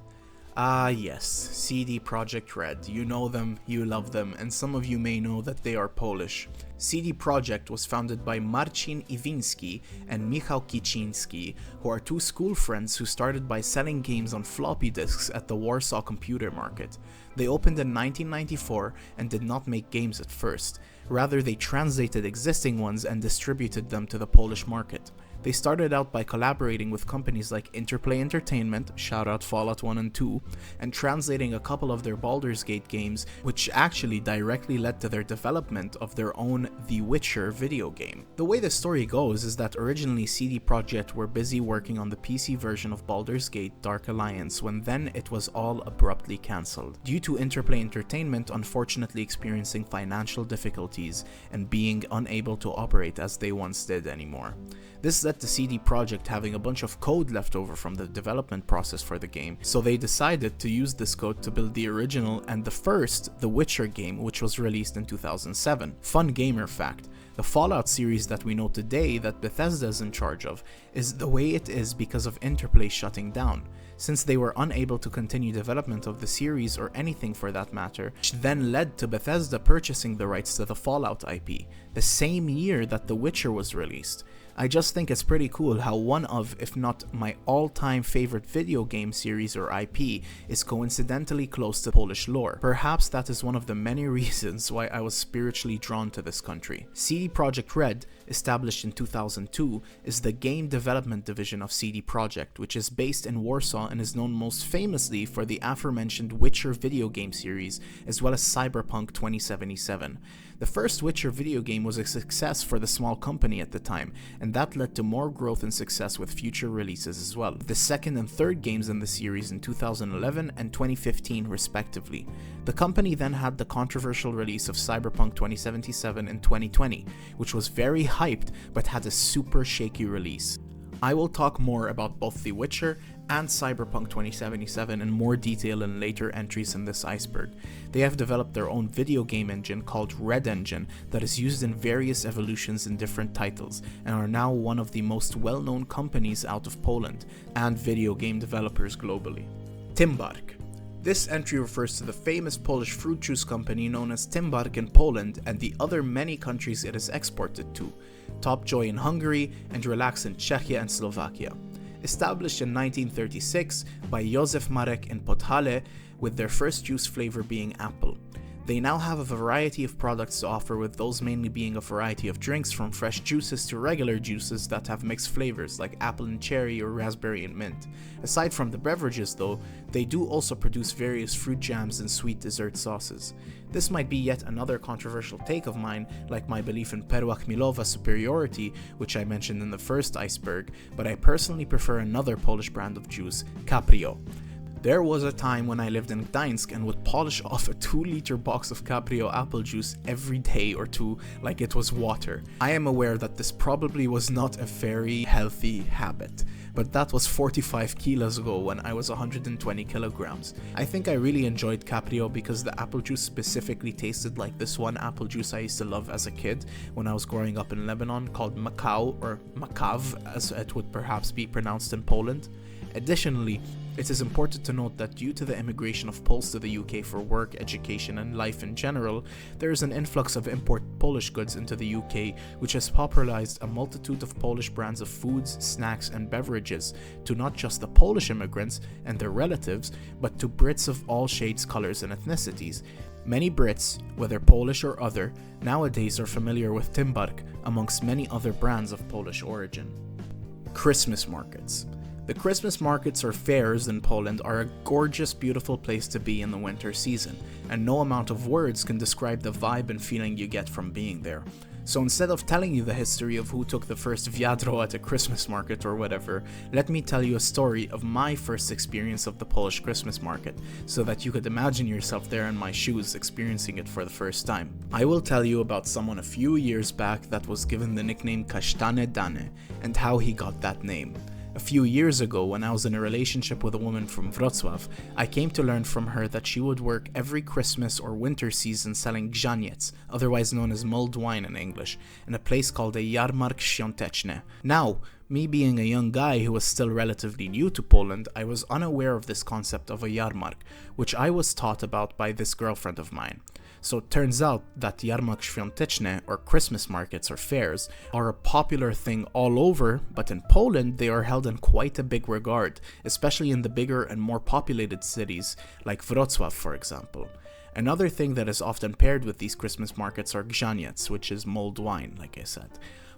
[SPEAKER 3] Ah yes, CD Projekt Red. You know them, you love them, and some of you may know that they are Polish. CD Projekt was founded by Marcin Iwiński and Michał Kiciński, who are two school friends who started by selling games on floppy disks at the Warsaw computer market. They opened in 1994 and did not make games at first. Rather, they translated existing ones and distributed them to the Polish market. They started out by collaborating with companies like Interplay Entertainment, shoutout Fallout 1 and 2, and translating a couple of their Baldur's Gate games, which actually directly led to their development of their own The Witcher video game. The way the story goes is that originally CD Projekt were busy working on the PC version of Baldur's Gate Dark Alliance when then it was all abruptly cancelled, due to Interplay Entertainment unfortunately experiencing financial difficulties and being unable to operate as they once did anymore. This led to CD Projekt having a bunch of code left over from the development process for the game, so they decided to use this code to build the original and the first The Witcher game, which was released in 2007. Fun gamer fact, the Fallout series that we know today that Bethesda is in charge of is the way it is because of Interplay shutting down, since they were unable to continue development of the series or anything for that matter, which then led to Bethesda purchasing the rights to the Fallout IP, the same year that The Witcher was released. I just think it's pretty cool how one of, if not my all-time favorite video game series or IP, is coincidentally close to Polish lore. Perhaps that is one of the many reasons why I was spiritually drawn to this country. CD Projekt Red, established in 2002, is the game development division of CD Projekt, which is based in Warsaw and is known most famously for the aforementioned Witcher video game series, as well as Cyberpunk 2077. The first Witcher video game was a success for the small company at the time, and that led to more growth and success with future releases as well. The second and third games in the series in 2011 and 2015 respectively. The company then had the controversial release of Cyberpunk 2077 in 2020, which was very hyped but had a super shaky release. I will talk more about both The Witcher and Cyberpunk 2077 in more detail in later entries in this iceberg. They have developed their own video game engine called Red Engine that is used in various evolutions in different titles and are now one of the most well-known companies out of Poland and video game developers globally. Tymbark. This entry refers to the famous Polish fruit juice company known as Tymbark in Poland and the other many countries it is exported to, Top Joy in Hungary and Relax in Czechia and Slovakia. Established in 1936 by Józef Marek in Podhale, with their first juice flavor being apple. They now have a variety of products to offer, with those mainly being a variety of drinks from fresh juices to regular juices that have mixed flavors like apple and cherry or raspberry and mint. Aside from the beverages though, they do also produce various fruit jams and sweet dessert sauces. This might be yet another controversial take of mine, like my belief in Perła Chmielowa superiority, which I mentioned in the first iceberg, but I personally prefer another Polish brand of juice, Caprio. There was a time when I lived in Gdańsk and would polish off a 2-liter box of Caprio apple juice every day or two like it was water. I am aware that this probably was not a very healthy habit, but that was 45 kilos ago when I was 120 kilograms. I think I really enjoyed Caprio because the apple juice specifically tasted like this one apple juice I used to love as a kid when I was growing up in Lebanon, called Macau, or Makaw as it would perhaps be pronounced in Poland. Additionally, it is important to note that due to the immigration of Poles to the UK for work, education and life in general, there is an influx of import Polish goods into the UK, which has popularized a multitude of Polish brands of foods, snacks and beverages to not just the Polish immigrants and their relatives, but to Brits of all shades, colors and ethnicities. Many Brits, whether Polish or other, nowadays are familiar with Tymbark amongst many other brands of Polish origin. Christmas markets. The Christmas markets or fairs in Poland are a gorgeous, beautiful place to be in the winter season, and no amount of words can describe the vibe and feeling you get from being there. So instead of telling you the history of who took the first wiadro at a Christmas market or whatever, let me tell you a story of my first experience of the Polish Christmas market, so that you could imagine yourself there in my shoes experiencing it for the first time. I will tell you about someone a few years back that was given the nickname Kasztane Dane, and how he got that name. A few years ago, when I was in a relationship with a woman from Wrocław, I came to learn from her that she would work every Christmas or winter season selling grzaniec, otherwise known as mulled wine in English, in a place called a Jarmark Świąteczny. Now, me being a young guy who was still relatively new to Poland, I was unaware of this concept of a Jarmark, which I was taught about by this girlfriend of mine. So it turns out that Jarmark Świąteczny, or Christmas markets or fairs, are a popular thing all over, but in Poland they are held in quite a big regard, especially in the bigger and more populated cities, like Wrocław for example. Another thing that is often paired with these Christmas markets are grzaniec, which is mulled wine, like I said,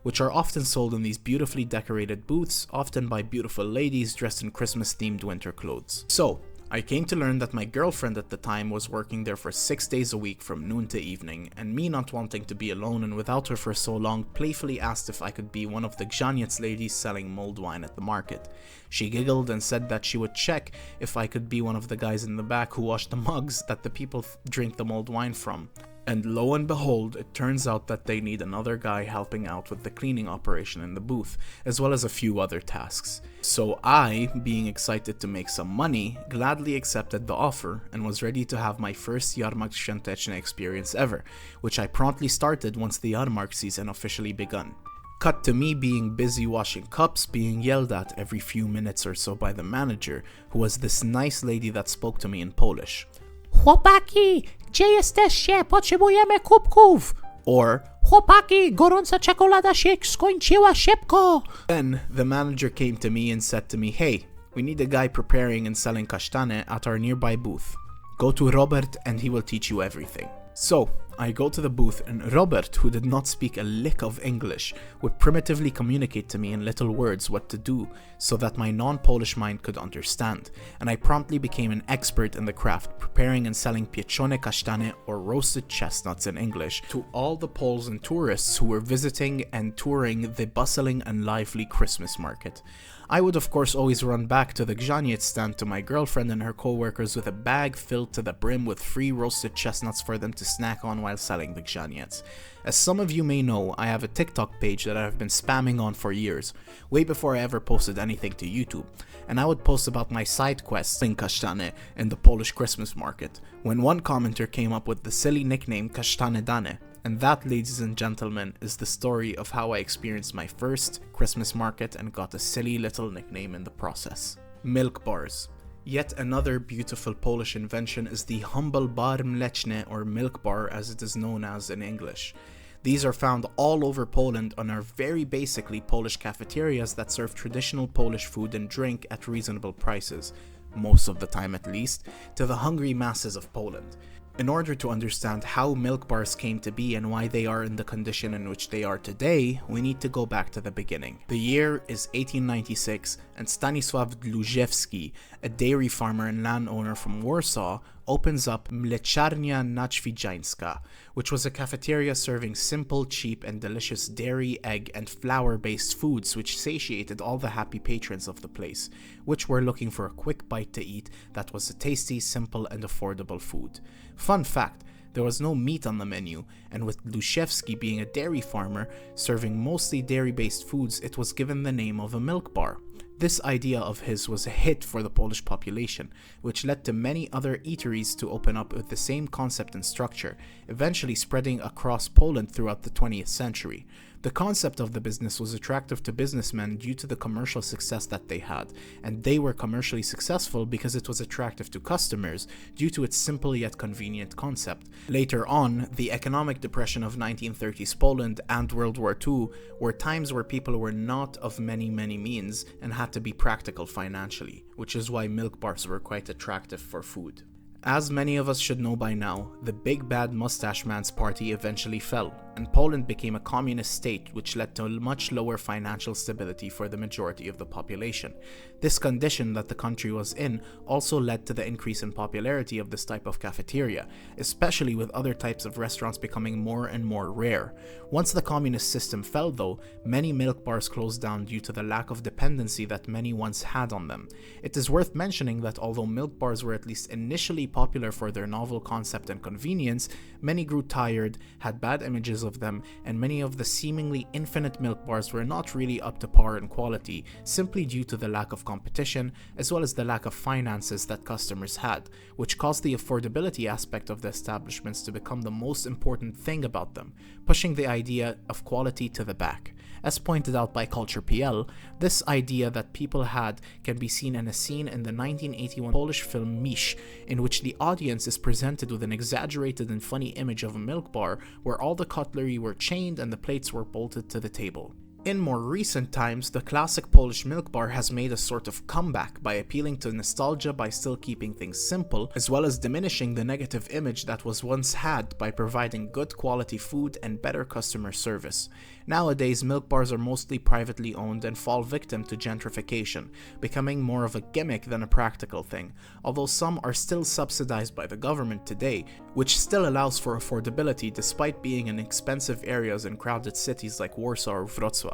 [SPEAKER 3] which are often sold in these beautifully decorated booths, often by beautiful ladies dressed in Christmas-themed winter clothes. So, I came to learn that my girlfriend at the time was working there for 6 days a week from noon to evening, and me not wanting to be alone and without her for so long, playfully asked if I could be one of the grzaniec ladies selling mulled wine at the market. She giggled and said that she would check if I could be one of the guys in the back who wash the mugs that the people drink the mulled wine from. And lo and behold, it turns out that they need another guy helping out with the cleaning operation in the booth, as well as a few other tasks. So I, being excited to make some money, gladly accepted the offer and was ready to have my first Jarmark Świąteczny experience ever, which I promptly started once the Jarmark season officially begun. Cut to me being busy washing cups, being yelled at every few minutes or so by the manager, who was this nice lady that spoke to me in Polish.
[SPEAKER 7] Chłopaki, gdzie jesteście? Potrzebujemy kubków! Or, chłopaki, gorąca czekolada się skończyła szybko!
[SPEAKER 3] Then, the manager came to me and said to me, hey, we need a guy preparing and selling kasztane at our nearby booth. Go to Robert and he will teach you everything. So, I go to the booth and Robert, who did not speak a lick of English, would primitively communicate to me in little words what to do so that my non-Polish mind could understand, and I promptly became an expert in the craft, preparing and selling pieczone kasztane, or roasted chestnuts in English, to all the Poles and tourists who were visiting and touring the bustling and lively Christmas market. I would of course always run back to the grzaniec stand to my girlfriend and her co-workers with a bag filled to the brim with free roasted chestnuts for them to snack on while selling the grzaniec. As some of you may know, I have a TikTok page that I've been spamming on for years, way before I ever posted anything to YouTube, and I would post about my side quests in kasztane in the Polish Christmas market, when one commenter came up with the silly nickname Kasztane Dane. And that, ladies and gentlemen, is the story of how I experienced my first Christmas market and got a silly little nickname in the process. Milk bars. Yet another beautiful Polish invention is the humble bar mleczny, or milk bar as it is known as in English. These are found all over Poland and are very basically Polish cafeterias that serve traditional Polish food and drink at reasonable prices, most of the time at least, to the hungry masses of Poland. In order to understand how milk bars came to be and why they are in the condition in which they are today, we need to go back to the beginning. The year is 1896, and Stanisław Dłużewski, a dairy farmer and landowner from Warsaw, opens up Mleczarnia Nadźwidziańska, which was a cafeteria serving simple, cheap, and delicious dairy, egg, and flour-based foods which satiated all the happy patrons of the place, which were looking for a quick bite to eat that was a tasty, simple, and affordable food. Fun fact, there was no meat on the menu, and with Dłużewski being a dairy farmer, serving mostly dairy-based foods, it was given the name of a milk bar. This idea of his was a hit for the Polish population, which led to many other eateries to open up with the same concept and structure, eventually spreading across Poland throughout the 20th century. The concept of the business was attractive to businessmen due to the commercial success that they had, and they were commercially successful because it was attractive to customers due to its simple yet convenient concept. Later on, the economic depression of 1930s Poland and World War II were times where people were not of many means and had to be practical financially, which is why milk bars were quite attractive for food. As many of us should know by now, the big bad mustache man's party eventually fell, and Poland became a communist state, which led to much lower financial stability for the majority of the population. This condition that the country was in also led to the increase in popularity of this type of cafeteria, especially with other types of restaurants becoming more and more rare. Once the communist system fell though, many milk bars closed down due to the lack of dependency that many once had on them. It is worth mentioning that although milk bars were at least initially popular for their novel concept and convenience, many grew tired, had bad images of them, and many of the seemingly infinite milk bars were not really up to par in quality, simply due to the lack of competition, as well as the lack of finances that customers had, which caused the affordability aspect of the establishments to become the most important thing about them, pushing the idea of quality to the back. As pointed out by Culture PL, this idea that people had can be seen in a scene in the 1981 Polish film Miś, in which the audience is presented with an exaggerated and funny image of a milk bar where all the cutlery were chained and the plates were bolted to the table. In more recent times, the classic Polish milk bar has made a sort of comeback by appealing to nostalgia by still keeping things simple, as well as diminishing the negative image that was once had by providing good quality food and better customer service. Nowadays, milk bars are mostly privately owned and fall victim to gentrification, becoming more of a gimmick than a practical thing, although some are still subsidized by the government today, which still allows for affordability despite being in expensive areas in crowded cities like Warsaw or Wrocław.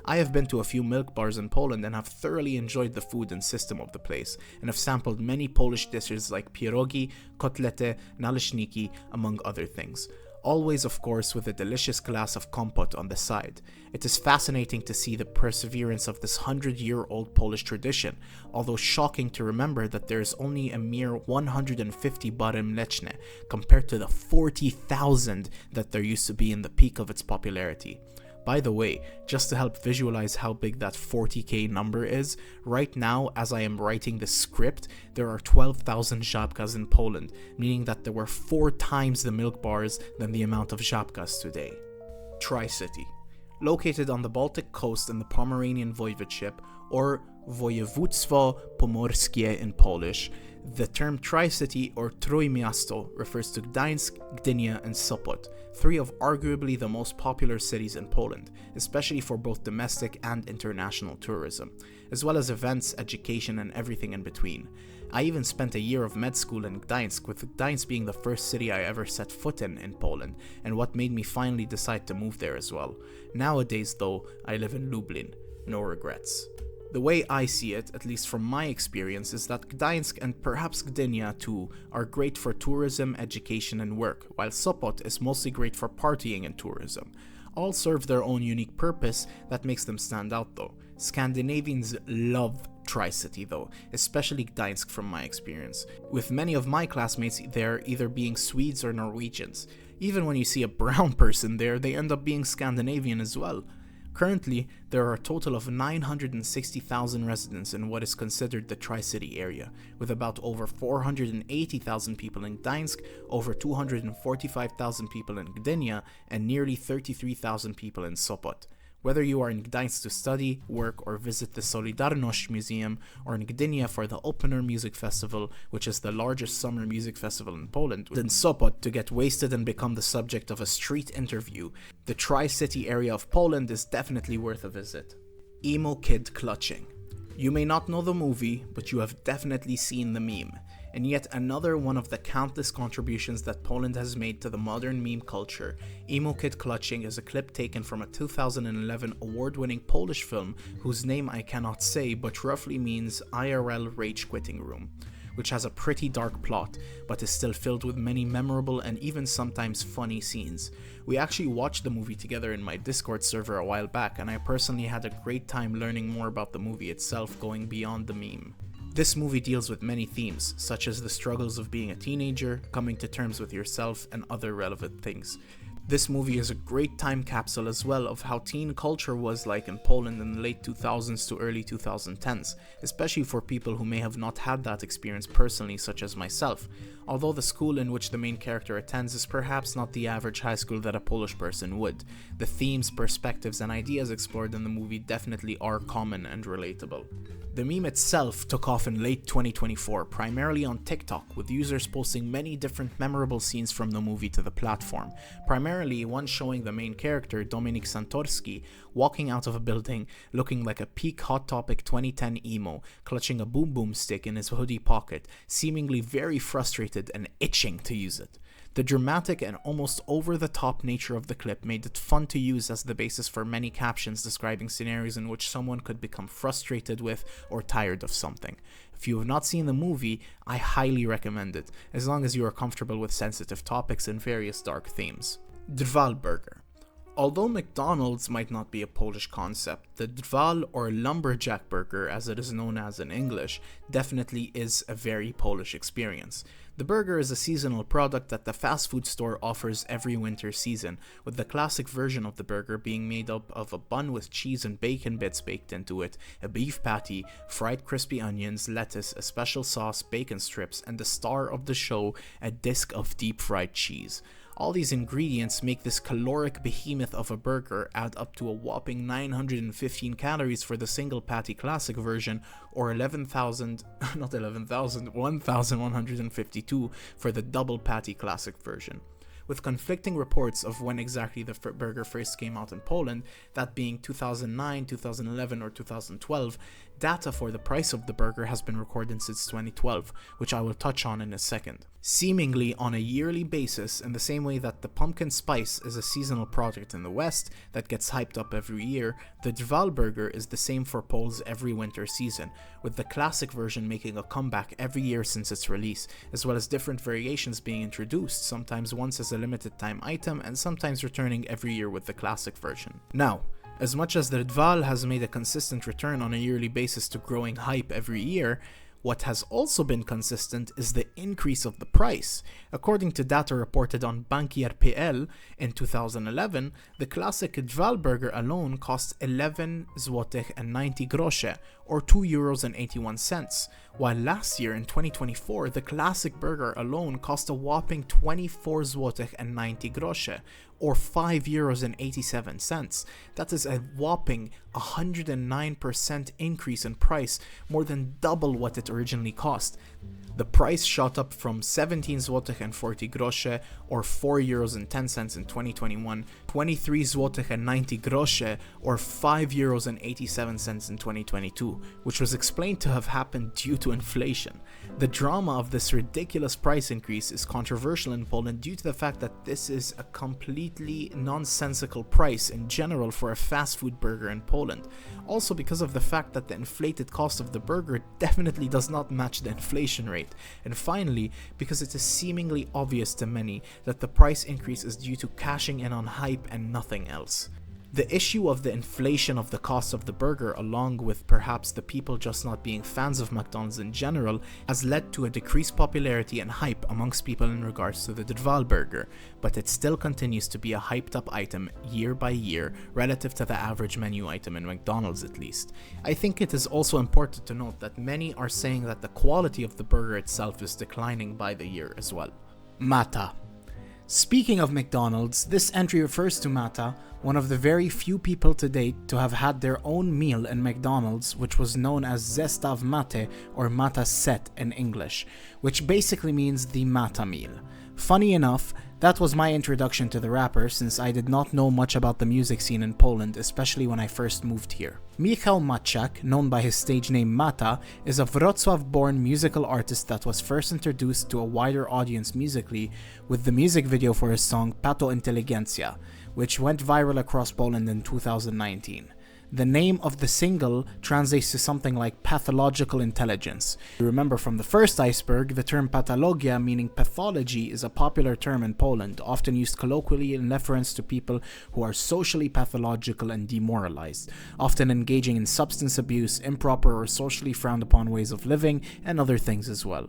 [SPEAKER 3] I have been to a few milk bars in Poland and have thoroughly enjoyed the food and system of the place, and have sampled many Polish dishes like pierogi, kotlety, naleśniki, among other things. Always, of course, with a delicious glass of kompot on the side. It is fascinating to see the perseverance of this 100-year-old Polish tradition, although shocking to remember that there is only a mere 150 bary mleczne compared to the 40,000 that there used to be in the peak of its popularity. By the way, just to help visualize how big that 40k number is, right now as I am writing this script, there are 12,000 Zabkas in Poland, meaning that there were 4 times the milk bars than the amount of Zabkas today. Tricity. Located on the Baltic coast in the Pomeranian Voivodeship, or Województwo Pomorskie in Polish, the term Tricity or Trójmiasto refers to Gdańsk, Gdynia, and Sopot, 3 of arguably the most popular cities in Poland, especially for both domestic and international tourism, as well as events, education, and everything in between. I even spent a year of med school in Gdańsk, with Gdańsk being the first city I ever set foot in Poland, and what made me finally decide to move there as well. Nowadays, though, I live in Lublin. No regrets. The way I see it, at least from my experience, is that Gdańsk and perhaps Gdynia too are great for tourism, education, and work, while Sopot is mostly great for partying and tourism. All serve their own unique purpose that makes them stand out though. Scandinavians love Tricity though, especially Gdańsk from my experience, with many of my classmates there either being Swedes or Norwegians. Even when you see a brown person there, they end up being Scandinavian as well. Currently, there are a total of 960,000 residents in what is considered the Tri-City area, with about over 480,000 people in Gdańsk, over 245,000 people in Gdynia, and nearly 33,000 people in Sopot. Whether you are in Gdańsk to study, work, or visit the Solidarność Museum, or in Gdynia for the Opener Music Festival, which is the largest summer music festival in Poland, then Sopot to get wasted and become the subject of a street interview, the Tri-City area of Poland is definitely worth a visit. Emo Kid Clutching. You may not know the movie, but you have definitely seen the meme. And yet another one of the countless contributions that Poland has made to the modern meme culture, Emo Kid Clutching is a clip taken from a 2011 award-winning Polish film whose name I cannot say but roughly means IRL Rage Quitting Room, which has a pretty dark plot, but is still filled with many memorable and even sometimes funny scenes. We actually watched the movie together in my Discord server a while back, and I personally had a great time learning more about the movie itself, going beyond the meme. This movie deals with many themes, such as the struggles of being a teenager, coming to terms with yourself, and other relevant things. This movie is a great time capsule as well of how teen culture was like in Poland in the late 2000s to early 2010s, especially for people who may have not had that experience personally, such as myself. Although the school in which the main character attends is perhaps not the average high school that a Polish person would, the themes, perspectives, and ideas explored in the movie definitely are common and relatable. The meme itself took off in late 2024, primarily on TikTok, with users posting many different memorable scenes from the movie to the platform, primarily one showing the main character, Dominik Santorski, walking out of a building looking like a peak Hot Topic 2010 emo, clutching a boom boom stick in his hoodie pocket, seemingly very frustrated and itching to use it. The dramatic and almost over-the-top nature of the clip made it fun to use as the basis for many captions describing scenarios in which someone could become frustrated with or tired of something. If you have not seen the movie, I highly recommend it, as long as you are comfortable with sensitive topics and various dark themes. Drwal Burger. Although McDonald's might not be a Polish concept, the Drwal or lumberjack burger, as it is known as in English, definitely is a very Polish experience. The burger is a seasonal product that the fast food store offers every winter season, with the classic version of the burger being made up of a bun with cheese and bacon bits baked into it, a beef patty, fried crispy onions, lettuce, a special sauce, bacon strips, and the star of the show, a disc of deep fried cheese. All these ingredients make this caloric behemoth of a burger add up to a whopping 915 calories for the single patty classic version, or 11,152 for the double patty classic version. With conflicting reports of when exactly the burger first came out in Poland, that being 2009, 2011, or 2012, data for the price of the burger has been recorded since 2012, which I will touch on in a second. Seemingly on a yearly basis, in the same way that the pumpkin spice is a seasonal product in the West that gets hyped up every year, the Drwal Burger is the same for Poles every winter season, with the classic version making a comeback every year since its release, as well as different variations being introduced, sometimes once as a limited time item and sometimes returning every year with the classic version. Now, as much as the Drwal has made a consistent return on a yearly basis to growing hype every year, what has also been consistent is the increase of the price. According to data reported on Bankier.pl in 2011, the classic Drwal burger alone cost 11 złotych and 90 grosze, or €2.81, while last year in 2024, the classic burger alone cost a whopping 24 złotych and 90 grosze, or €5.87. That is a whopping 109% increase in price, more than double what it originally cost. The price shot up from 17 złotych and 40 grosze, or €4.10 in 2021, 23 złotych and 90 grosze, or €5.87 in 2022, which was explained to have happened due to inflation. The drama of this ridiculous price increase is controversial in Poland due to the fact that this is a completely nonsensical price in general for a fast food burger in Poland. Also because of the fact that the inflated cost of the burger definitely does not match the inflation rate. And finally, because it is seemingly obvious to many that the price increase is due to cashing in on hype and nothing else. The issue of the inflation of the cost of the burger, along with perhaps the people just not being fans of McDonald's in general, has led to a decreased popularity and hype amongst people in regards to the Drwal burger, but it still continues to be a hyped up item year by year relative to the average menu item in McDonald's at least. I think it is also important to note that many are saying that the quality of the burger itself is declining by the year as well. Mata. Speaking of McDonald's, this entry refers to Mata, one of the very few people to date to have had their own meal in McDonald's, which was known as Zestaw Mate or Mata Set in English, which basically means the Mata meal. Funny enough, that was my introduction to the rapper, since I did not know much about the music scene in Poland, especially when I first moved here. Michał Maciak, known by his stage name Mata, is a Wrocław-born musical artist that was first introduced to a wider audience musically with the music video for his song Pato Inteligencja, which went viral across Poland in 2019. The name of the single translates to something like pathological intelligence. You remember from the first Iceberg, the term pathologia, meaning pathology, is a popular term in Poland, often used colloquially in reference to people who are socially pathological and demoralized, often engaging in substance abuse, improper or socially frowned upon ways of living, and other things as well.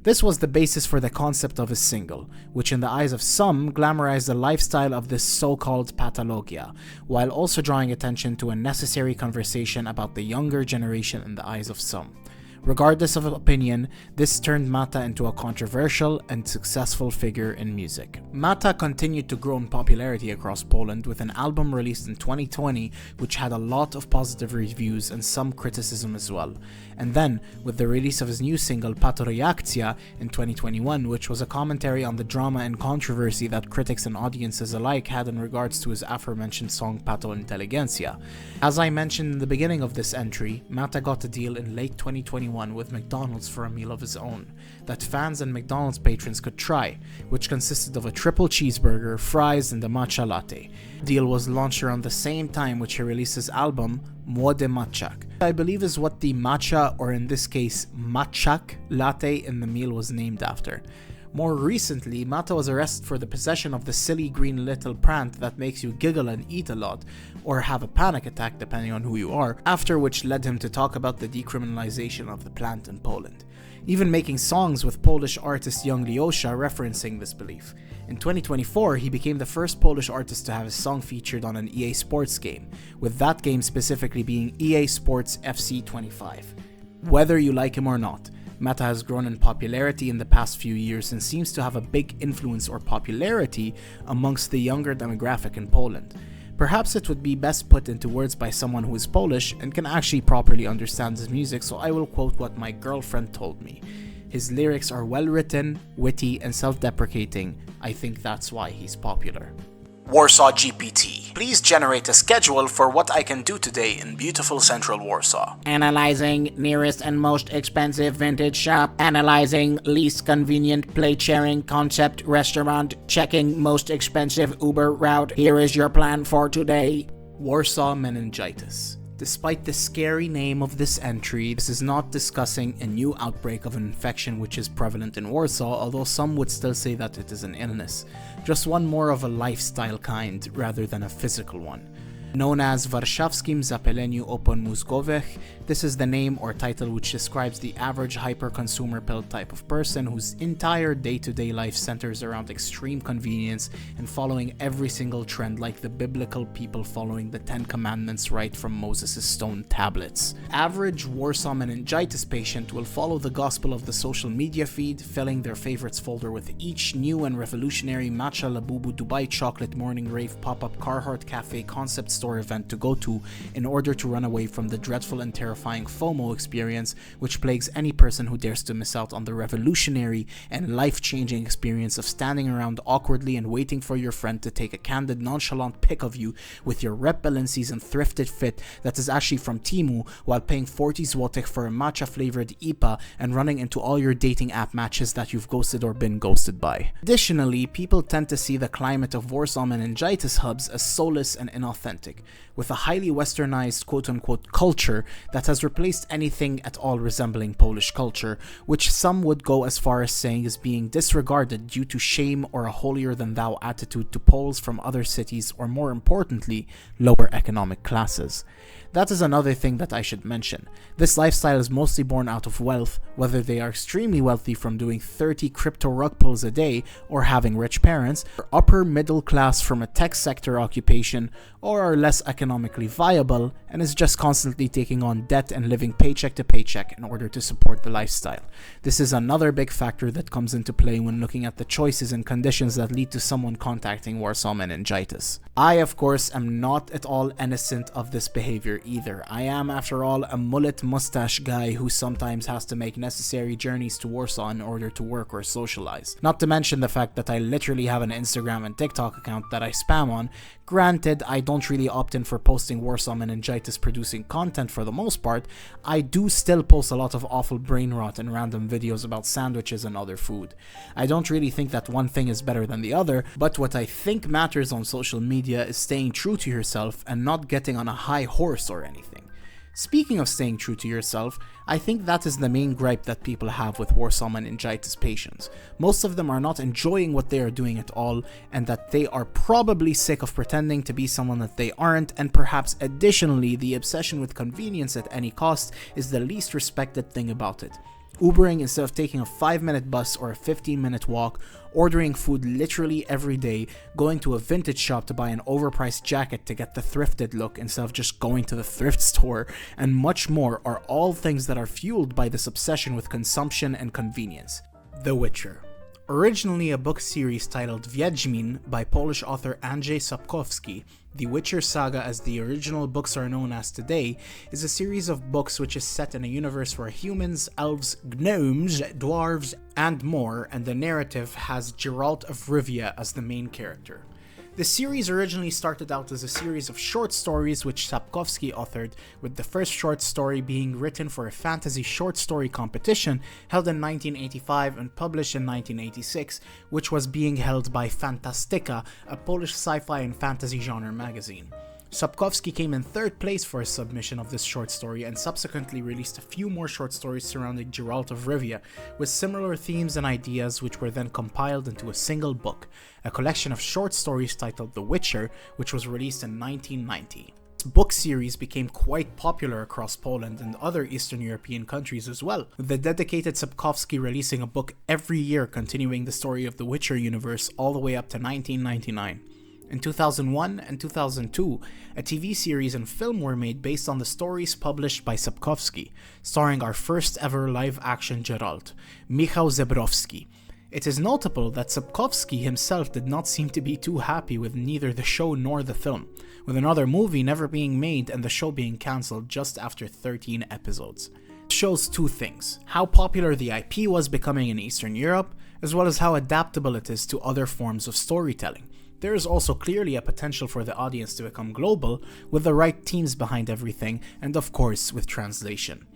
[SPEAKER 3] This was the basis for the concept of his single, which in the eyes of some glamorized the lifestyle of this so-called pathologia, while also drawing attention to a necessary conversation about the younger generation in the eyes of some. Regardless of opinion, this turned Mata into a controversial and successful figure in music. Mata continued to grow in popularity across Poland with an album released in 2020 which had a lot of positive reviews and some criticism as well. And then, with the release of his new single Pato Reakcja in 2021, which was a commentary on the drama and controversy that critics and audiences alike had in regards to his aforementioned song Pato Inteligencia. As I mentioned in the beginning of this entry, Mata got a deal in late 2021 with McDonald's for a meal of his own, that fans and McDonald's patrons could try, which consisted of a triple cheeseburger, fries, and a matcha latte. The deal was launched around the same time which he released his album, Młody Matchak. I believe is what the matcha, or in this case matchak, latte in the meal was named after. More recently, Mata was arrested for the possession of the silly green little plant that makes you giggle and eat a lot, or have a panic attack depending on who you are, after which led him to talk about the decriminalization of the plant in Poland, even making songs with Polish artist Young Leosha referencing this belief. In 2024, he became the first Polish artist to have his song featured on an EA Sports game, with that game specifically being EA Sports FC 25. Whether you like him or not, Mata has grown in popularity in the past few years and seems to have a big influence or popularity amongst the younger demographic in Poland. Perhaps it would be best put into words by someone who is Polish and can actually properly understand his music, so I will quote what my girlfriend told me. His lyrics are well written, witty, and self-deprecating. I think that's why he's popular.
[SPEAKER 8] Warsaw GPT. Please generate a schedule for what I can do today in beautiful central Warsaw.
[SPEAKER 7] Analyzing nearest and most expensive vintage shop. Analyzing least convenient plate sharing concept restaurant. Checking most expensive Uber route. Here is your plan for today.
[SPEAKER 3] Warsaw Meningitis. Despite the scary name of this entry, this is not discussing a new outbreak of an infection which is prevalent in Warsaw, although some would still say that it is an illness. Just one more of a lifestyle kind rather than a physical one. Known as Warszawskim Zapaleniu Opon Mózgowych, this is the name or title which describes the average hyper-consumer pill type of person whose entire day-to-day life centers around extreme convenience and following every single trend like the biblical people following the 10 Commandments right from Moses' stone tablets. Average Warsaw Meningitis patient will follow the gospel of the social media feed, filling their favorites folder with each new and revolutionary Matcha Labubu Dubai chocolate morning rave pop-up Carhartt Cafe concept store event to go to in order to run away from the dreadful and terrifying FOMO experience which plagues any person who dares to miss out on the revolutionary and life-changing experience of standing around awkwardly and waiting for your friend to take a candid, nonchalant pic of you with your Rep Balenci's and thrifted fit that is actually from Temu while paying 40 złotych for a matcha-flavored IPA and running into all your dating app matches that you've ghosted or been ghosted by. Additionally, people tend to see the climate of Warsaw Meningitis hubs as soulless and inauthentic, with a highly westernized quote-unquote culture that has replaced anything at all resembling Polish culture, which some would go as far as saying is being disregarded due to shame or a holier-than-thou attitude to Poles from other cities or, more importantly, lower economic classes. That is another thing that I should mention. This lifestyle is mostly born out of wealth, whether they are extremely wealthy from doing 30 crypto rug pulls a day or having rich parents, or upper middle class from a tech sector occupation, or are less economically viable and is just constantly taking on debt and living paycheck to paycheck in order to support the lifestyle. This is another big factor that comes into play when looking at the choices and conditions that lead to someone contacting Warsaw Meningitis. I, of course, am not at all innocent of this behavior either. I am, after all, a mullet mustache guy who sometimes has to make necessary journeys to Warsaw in order to work or socialize. Not to mention the fact that I literally have an Instagram and TikTok account that I spam on. Granted, I don't really opt in for posting Warsaw Meningitis producing content for the most part. I do still post a lot of awful brain rot and random videos about sandwiches and other food. I don't really think that one thing is better than the other, but what I think matters on social media is staying true to yourself and not getting on a high horse or anything. Speaking of staying true to yourself, I think that is the main gripe that people have with Warsaw Meningitis patients. Most of them are not enjoying what they are doing at all, and that they are probably sick of pretending to be someone that they aren't, and perhaps additionally, the obsession with convenience at any cost is the least respected thing about it. Ubering instead of taking a 5-minute bus or a 15-minute walk, ordering food literally every day, going to a vintage shop to buy an overpriced jacket to get the thrifted look instead of just going to the thrift store, and much more are all things that are fueled by this obsession with consumption and convenience. The Witcher. Originally a book series titled Wiedźmin by Polish author Andrzej Sapkowski, The Witcher Saga, as the original books are known as today, is a series of books which is set in a universe where humans, elves, gnomes, dwarves, and more, and the narrative has Geralt of Rivia as the main character. The series originally started out as a series of short stories which Sapkowski authored, with the first short story being written for a fantasy short story competition held in 1985 and published in 1986, which was being held by Fantastyka, a Polish sci-fi and fantasy genre magazine. Sapkowski came in third place for his submission of this short story and subsequently released a few more short stories surrounding Geralt of Rivia, with similar themes and ideas, which were then compiled into a single book, a collection of short stories titled The Witcher, which was released in 1990. This book series became quite popular across Poland and other Eastern European countries as well, with the dedicated Sapkowski releasing a book every year continuing the story of the Witcher universe all the way up to 1999. In 2001 and 2002, a TV series and film were made based on the stories published by Sapkowski, starring our first ever live-action Geralt, Michał Zebrowski. It is notable that Sapkowski himself did not seem to be too happy with neither the show nor the film, with another movie never being made and the show being cancelled just after 13 episodes. It shows two things: how popular the IP was becoming in Eastern Europe, as well as how adaptable it is to other forms of storytelling. There is also clearly a potential for the audience to become global, with the right teams behind everything, and of course with translation.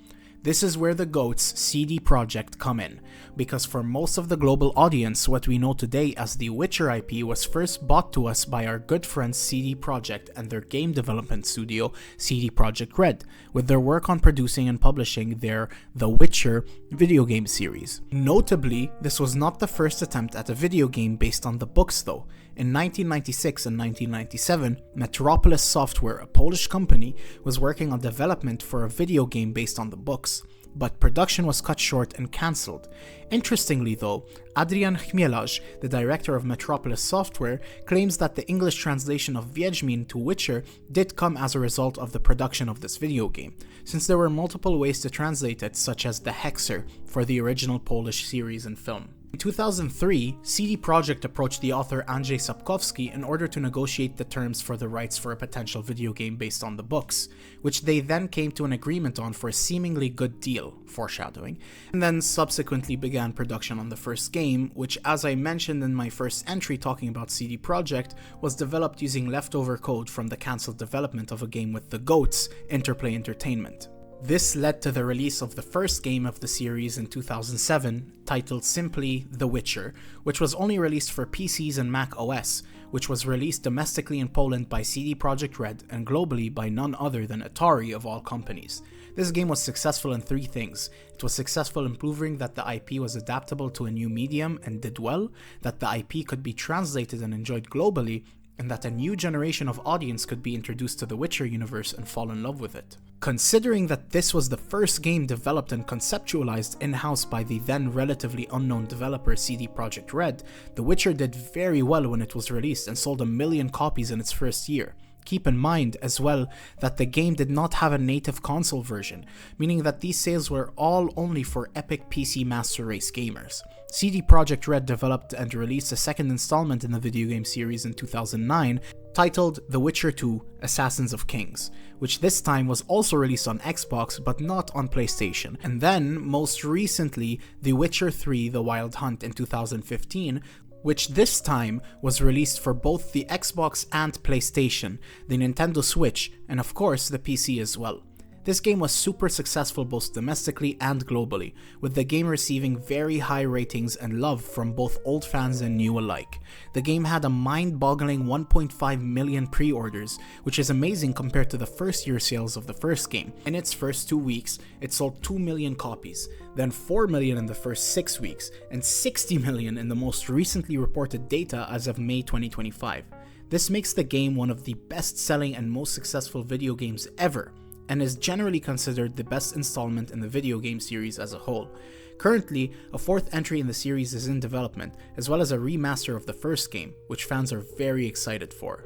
[SPEAKER 3] This is where the GOAT's CD Projekt come in, because for most of the global audience, what we know today as the Witcher IP was first bought to us by our good friends CD Projekt and their game development studio, CD Projekt Red, with their work on producing and publishing their The Witcher video game series. Notably, this was not the first attempt at a video game based on the books though. In 1996 and 1997, Metropolis Software, a Polish company, was working on development for a video game based on the books, but production was cut short and cancelled. Interestingly though, Adrian Chmielarz, the director of Metropolis Software, claims that the English translation of Wiedźmin to Witcher did come as a result of the production of this video game, since there were multiple ways to translate it, such as the Hexer for the original Polish series and film. In 2003, CD Projekt approached the author Andrzej Sapkowski in order to negotiate the terms for the rights for a potential video game based on the books, which they then came to an agreement on for a seemingly good deal, foreshadowing, and then subsequently began production on the first game, which, as I mentioned in my first entry talking about CD Projekt, was developed using leftover code from the cancelled development of a game with the GOATs, Interplay Entertainment. This led to the release of the first game of the series in 2007, titled simply The Witcher, which was only released for PCs and Mac OS, which was released domestically in Poland by CD Projekt Red and globally by none other than Atari of all companies. This game was successful in three things. It was successful in proving that the IP was adaptable to a new medium and did well, that the IP could be translated and enjoyed globally, and that a new generation of audience could be introduced to the Witcher universe and fall in love with it. Considering that this was the first game developed and conceptualized in-house by the then relatively unknown developer CD Projekt Red, The Witcher did very well when it was released and sold 1 million copies in its first year. Keep in mind as well that the game did not have a native console version, meaning that these sales were all only for epic PC Master Race gamers. CD Projekt Red developed and released a second installment in the video game series in 2009, titled The Witcher 2: Assassins of Kings, which this time was also released on Xbox but not on PlayStation, and then, most recently, The Witcher 3: The Wild Hunt in 2015, which this time was released for both the Xbox and PlayStation, the Nintendo Switch, and of course the PC as well. This game was super successful both domestically and globally, with the game receiving very high ratings and love from both old fans and new alike. The game had a mind-boggling 1.5 million pre-orders, which is amazing compared to the first year sales of the first game. In its first 2 weeks, it sold 2 million copies, then 4 million in the first 6 weeks, and 60 million in the most recently reported data as of May 2025. This makes the game one of the best-selling and most successful video games ever, and is generally considered the best installment in the video game series as a whole. Currently, a fourth entry in the series is in development, as well as a remaster of the first game, which fans are very excited for.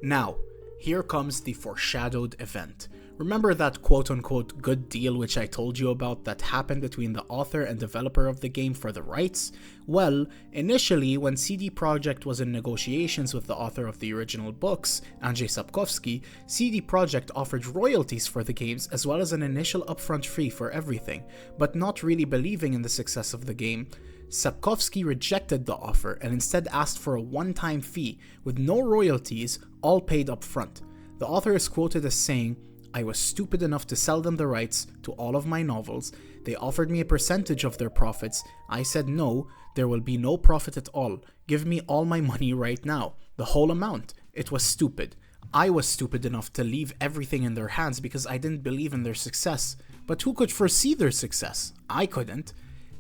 [SPEAKER 3] Now, here comes the foreshadowed event. Remember that quote-unquote good deal which I told you about that happened between the author and developer of the game for the rights? Well, initially when CD Projekt was in negotiations with the author of the original books, Andrzej Sapkowski, CD Projekt offered royalties for the games as well as an initial upfront fee for everything, but not really believing in the success of the game, Sapkowski rejected the offer and instead asked for a one-time fee with no royalties, all paid up front. The author is quoted as saying, "I was stupid enough to sell them the rights to all of my novels. They offered me a percentage of their profits. I said no, there will be no profit at all. Give me all my money right now, the whole amount. It was stupid. I was stupid enough to leave everything in their hands because I didn't believe in their success. But who could foresee their success? I couldn't."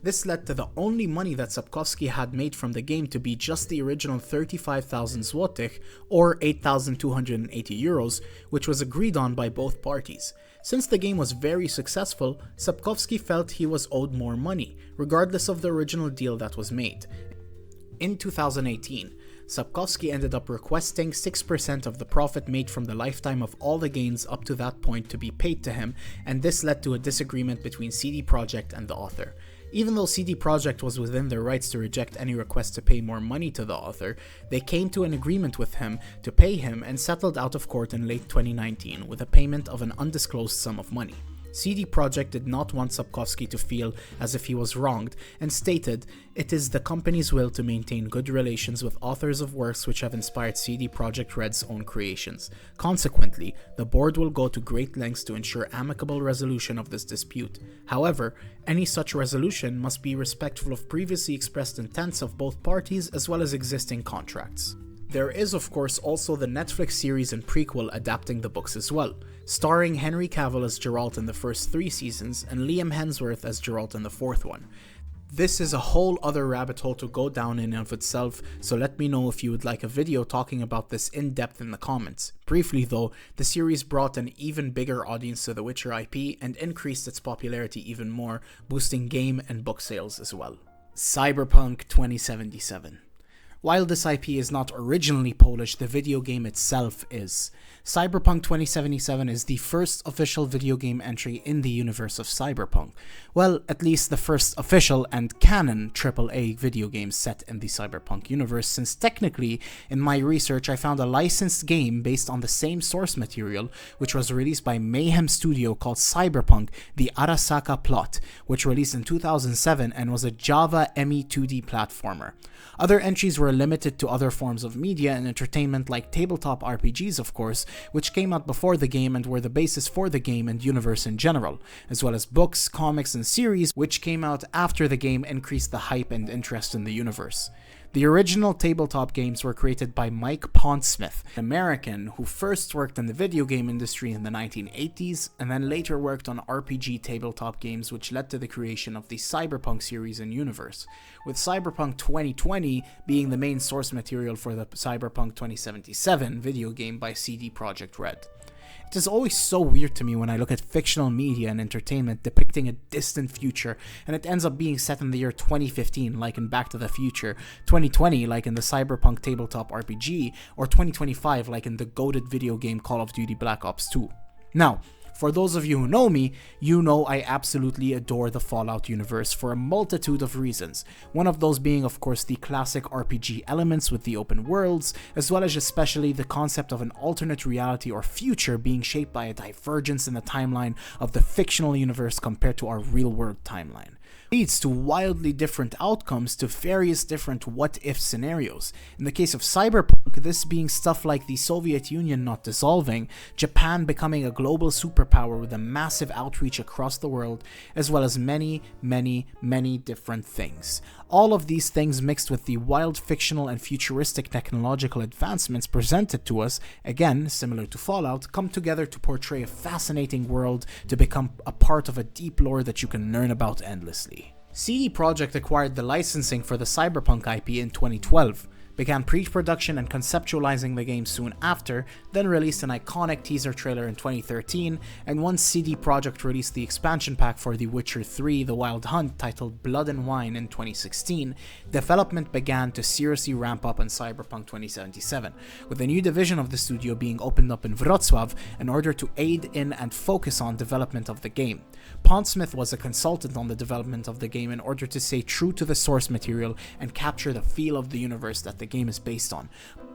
[SPEAKER 3] This led to the only money that Sapkowski had made from the game to be just the original 35,000 złotych, or 8,280 euros, which was agreed on by both parties. Since the game was very successful, Sapkowski felt he was owed more money, regardless of the original deal that was made. In 2018, Sapkowski ended up requesting 6% of the profit made from the lifetime of all the games up to that point to be paid to him, and this led to a disagreement between CD Projekt and the author. Even though CD Projekt was within their rights to reject any request to pay more money to the author, they came to an agreement with him to pay him and settled out of court in late 2019 with a payment of an undisclosed sum of money. CD Projekt did not want Sapkowski to feel as if he was wronged and stated, "It is the company's will to maintain good relations with authors of works which have inspired CD Projekt Red's own creations. Consequently, the board will go to great lengths to ensure amicable resolution of this dispute. However, any such resolution must be respectful of previously expressed intents of both parties as well as existing contracts." There is of course also the Netflix series and prequel adapting the books as well, starring Henry Cavill as Geralt in the first 3 seasons and Liam Hemsworth as Geralt in the 4th one. This is a whole other rabbit hole to go down in and of itself, so let me know if you would like a video talking about this in depth in the comments. Briefly though, the series brought an even bigger audience to the Witcher IP and increased its popularity even more, boosting game and book sales as well. Cyberpunk 2077. While this IP is not originally Polish, the video game itself is. Cyberpunk 2077 is the first official video game entry in the universe of Cyberpunk. Well, at least the first official and canon AAA video game set in the Cyberpunk universe, since technically, in my research, I found a licensed game based on the same source material, which was released by Mayhem Studio called Cyberpunk: The Arasaka Plot, which released in 2007 and was a Java ME 2D platformer. Other entries were limited to other forms of media and entertainment like tabletop RPGs, of course, which came out before the game and were the basis for the game and universe in general, as well as books, comics, and series which came out after the game increased the hype and interest in the universe. The original tabletop games were created by Mike Pondsmith, an American who first worked in the video game industry in the 1980s and then later worked on RPG tabletop games, which led to the creation of the Cyberpunk series and universe, with Cyberpunk 2020 being the main source material for the Cyberpunk 2077 video game by CD Projekt Red. It is always so weird to me when I look at fictional media and entertainment depicting a distant future and it ends up being set in the year 2015 like in Back to the Future, 2020 like in the Cyberpunk tabletop RPG, or 2025 like in the goated video game Call of Duty Black Ops 2. Now, for those of you who know me, you know I absolutely adore the Fallout universe for a multitude of reasons. One of those being, of course, the classic RPG elements with the open worlds, as well as especially the concept of an alternate reality or future being shaped by a divergence in the timeline of the fictional universe compared to our real-world timeline. Leads to wildly different outcomes to various different what-if scenarios. In the case of Cyberpunk, this being stuff like the Soviet Union not dissolving, Japan becoming a global superpower with a massive outreach across the world, as well as many different things. All of these things mixed with the wild fictional and futuristic technological advancements presented to us, again, similar to Fallout, come together to portray a fascinating world to become a part of a deep lore that you can learn about endlessly. CD Projekt acquired the licensing for the Cyberpunk IP in 2012.
[SPEAKER 1] began pre-production and conceptualizing the game soon after, then released an iconic teaser trailer in 2013, and once CD Projekt released the expansion pack for The Witcher 3 The Wild Hunt titled Blood and Wine in 2016, development began to seriously ramp up on Cyberpunk 2077, with a new division of the studio being opened up in Wrocław in order to aid in and focus on development of the game. Pondsmith was a consultant on the development of the game in order to stay true to the source material and capture the feel of the universe that the game is based on,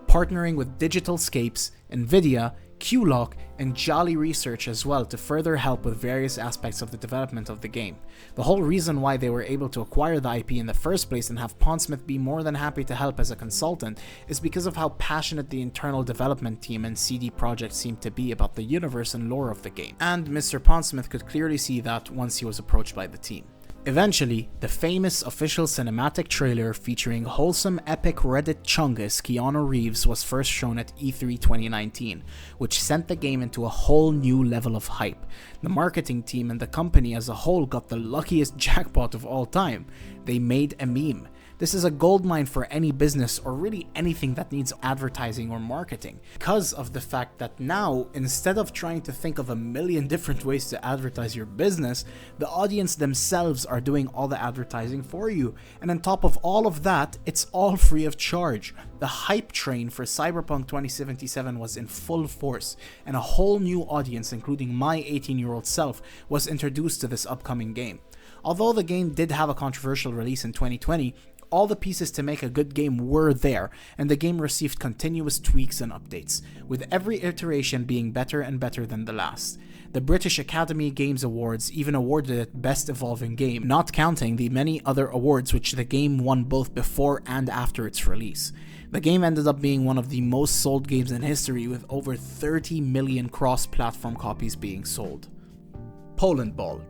[SPEAKER 1] partnering with Digital Scapes, Nvidia, QLock, and Jolly Research as well to further help with various aspects of the development of the game. The whole reason why they were able to acquire the IP in the first place and have Pondsmith be more than happy to help as a consultant is because of how passionate the internal development team and CD Projekt seemed to be about the universe and lore of the game, and Mr. Pondsmith could clearly see that once he was approached by the team. Eventually, the famous official cinematic trailer featuring wholesome epic Reddit chungus Keanu Reeves was first shown at E3 2019, which sent the game into a whole new level of hype. The marketing team and the company as a whole got the luckiest jackpot of all time. They made a meme. This is a goldmine for any business or really anything that needs advertising or marketing, because of the fact that now, instead of trying to think of a million different ways to advertise your business, the audience themselves are doing all the advertising for you. And on top of all of that, it's all free of charge. The hype train for Cyberpunk 2077 was in full force, and a whole new audience, including my 18-year-old self, was introduced to this upcoming game. Although the game did have a controversial release in 2020, all the pieces to make a good game were there, and the game received continuous tweaks and updates, with every iteration being better and better than the last. The British Academy Games Awards even awarded it Best Evolving Game, not counting the many other awards which the game won both before and after its release. The game ended up being one of the most sold games in history, with over 30 million cross-platform copies being sold. Polandball.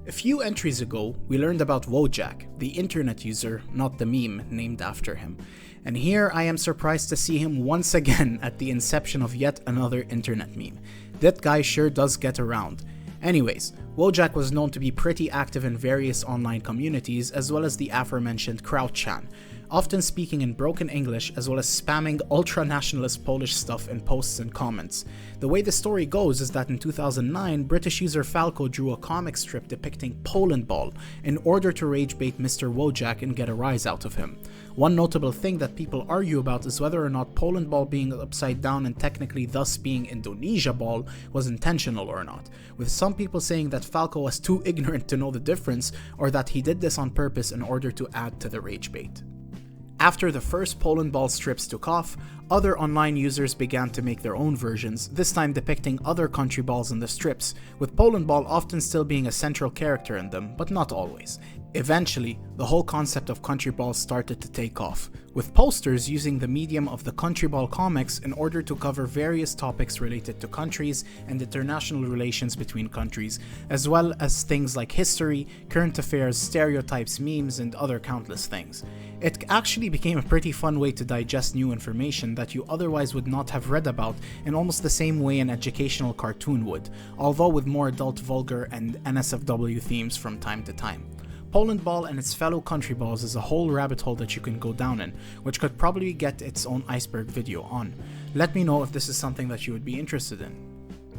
[SPEAKER 1] A few entries ago, we learned about Wojak, the internet user, not the meme named after him. And here I am surprised to see him once again at the inception of yet another internet meme. That guy sure does get around. Anyways, Wojak was known to be pretty active in various online communities as well as the aforementioned Krautchan, often speaking in broken English as well as spamming ultra-nationalist Polish stuff in posts and comments. The way the story goes is that in 2009, British user Falco drew a comic strip depicting Polandball in order to rage bait Mr. Wojak and get a rise out of him. One notable thing that people argue about is whether or not Polandball being upside down and technically thus being Indonesia Ball was intentional or not, with some people saying that Falco was too ignorant to know the difference or that he did this on purpose in order to add to the rage bait. After the first Polandball strips took off, other online users began to make their own versions, this time depicting other country balls in the strips, with Polandball often still being a central character in them, but not always. Eventually, the whole concept of country balls started to take off, with posters using the medium of the country ball comics in order to cover various topics related to countries and international relations between countries, as well as things like history, current affairs, stereotypes, memes, and other countless things. It actually became a pretty fun way to digest new information that you otherwise would not have read about in almost the same way an educational cartoon would, although with more adult, vulgar, and NSFW themes from time to time. Polandball and its fellow country balls is a whole rabbit hole that you can go down in, which could probably get its own Iceberg video on. Let me know if this is something that you would be interested in.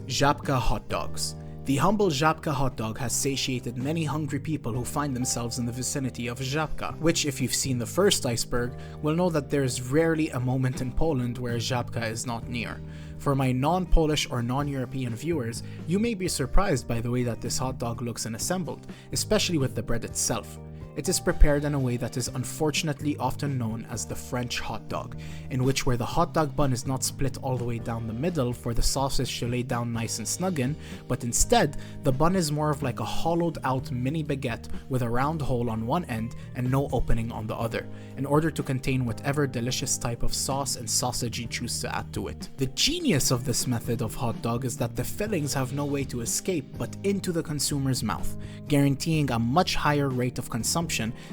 [SPEAKER 1] Zabka Hotdogs. The humble Zabka hotdog has satiated many hungry people who find themselves in the vicinity of Zabka, which, if you've seen the first Iceberg, will know that there's rarely a moment in Poland where Zabka is not near. For my non-Polish or non-European viewers, you may be surprised by the way that this hot dog looks and assembled, especially with the bread itself. It is prepared in a way that is unfortunately often known as the French hot dog, in which where the hot dog bun is not split all the way down the middle for the sausage to lay down nice and snug in, but instead, the bun is more of like a hollowed out mini baguette with a round hole on one end and no opening on the other, in order to contain whatever delicious type of sauce and sausage you choose to add to it. The genius of this method of hot dog is that the fillings have no way to escape but into the consumer's mouth, guaranteeing a much higher rate of consumption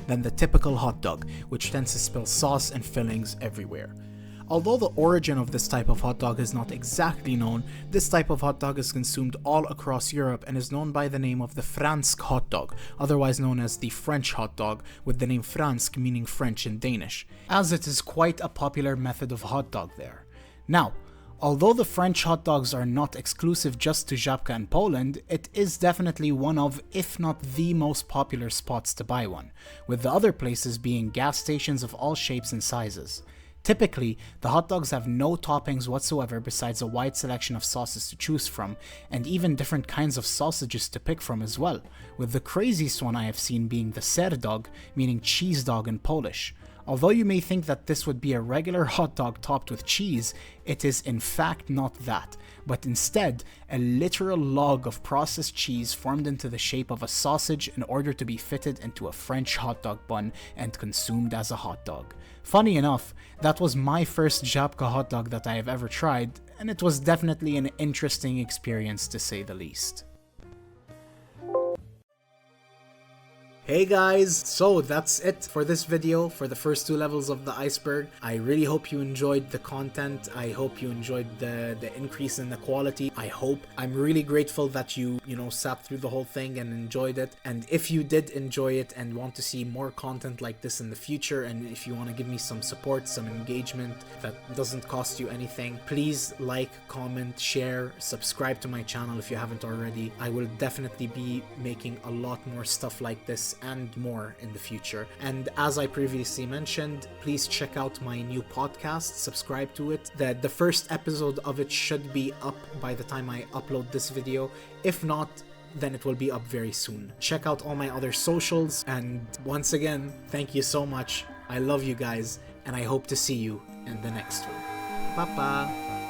[SPEAKER 1] than the typical hot dog, which tends to spill sauce and fillings everywhere.
[SPEAKER 3] Although the origin of this type of hot dog is not exactly known, this type of hot dog is consumed all across Europe and is known by the name of the Fransk hot dog, otherwise known as the French hot dog, with the name Fransk meaning French in Danish, as it is quite a popular method of hot dog there. Now, although the French hot dogs are not exclusive just to Zabka and Poland, it is definitely one of, if not the most popular spots to buy one, with the other places being gas stations of all shapes and sizes. Typically, the hot dogs have no toppings whatsoever besides a wide selection of sauces to choose from, and even different kinds of sausages to pick from as well, with the craziest one I have seen being the ser dog, meaning cheese dog in Polish. Although you may think that this would be a regular hot dog topped with cheese, it is in fact not that, but instead a literal log of processed cheese formed into the shape of a sausage in order to be fitted into a French hot dog bun and consumed as a hot dog. Funny enough, that was my first Zabka hot dog that I have ever tried, and it was definitely an interesting experience to say the least.
[SPEAKER 1] Hey guys, so that's it for this video for the first 2 levels of the Iceberg. I really hope you enjoyed the content. I hope you enjoyed the increase in the quality. I'm really grateful that you sat through the whole thing and enjoyed it. And if you did enjoy it and want to see more content like this in the future, and if you want to give me some support, some engagement that doesn't cost you anything, please like, comment, share, subscribe to my channel if you haven't already. I will definitely be making a lot more stuff like this and more in the future. And as I previously mentioned, please check out my new podcast, subscribe to it. The first episode of it should be up by the time I upload this video. If not, then it will be up very soon. Check out all my other socials, and once again, thank you so much. I love you guys, and I hope to see you in the next one. Bye-bye.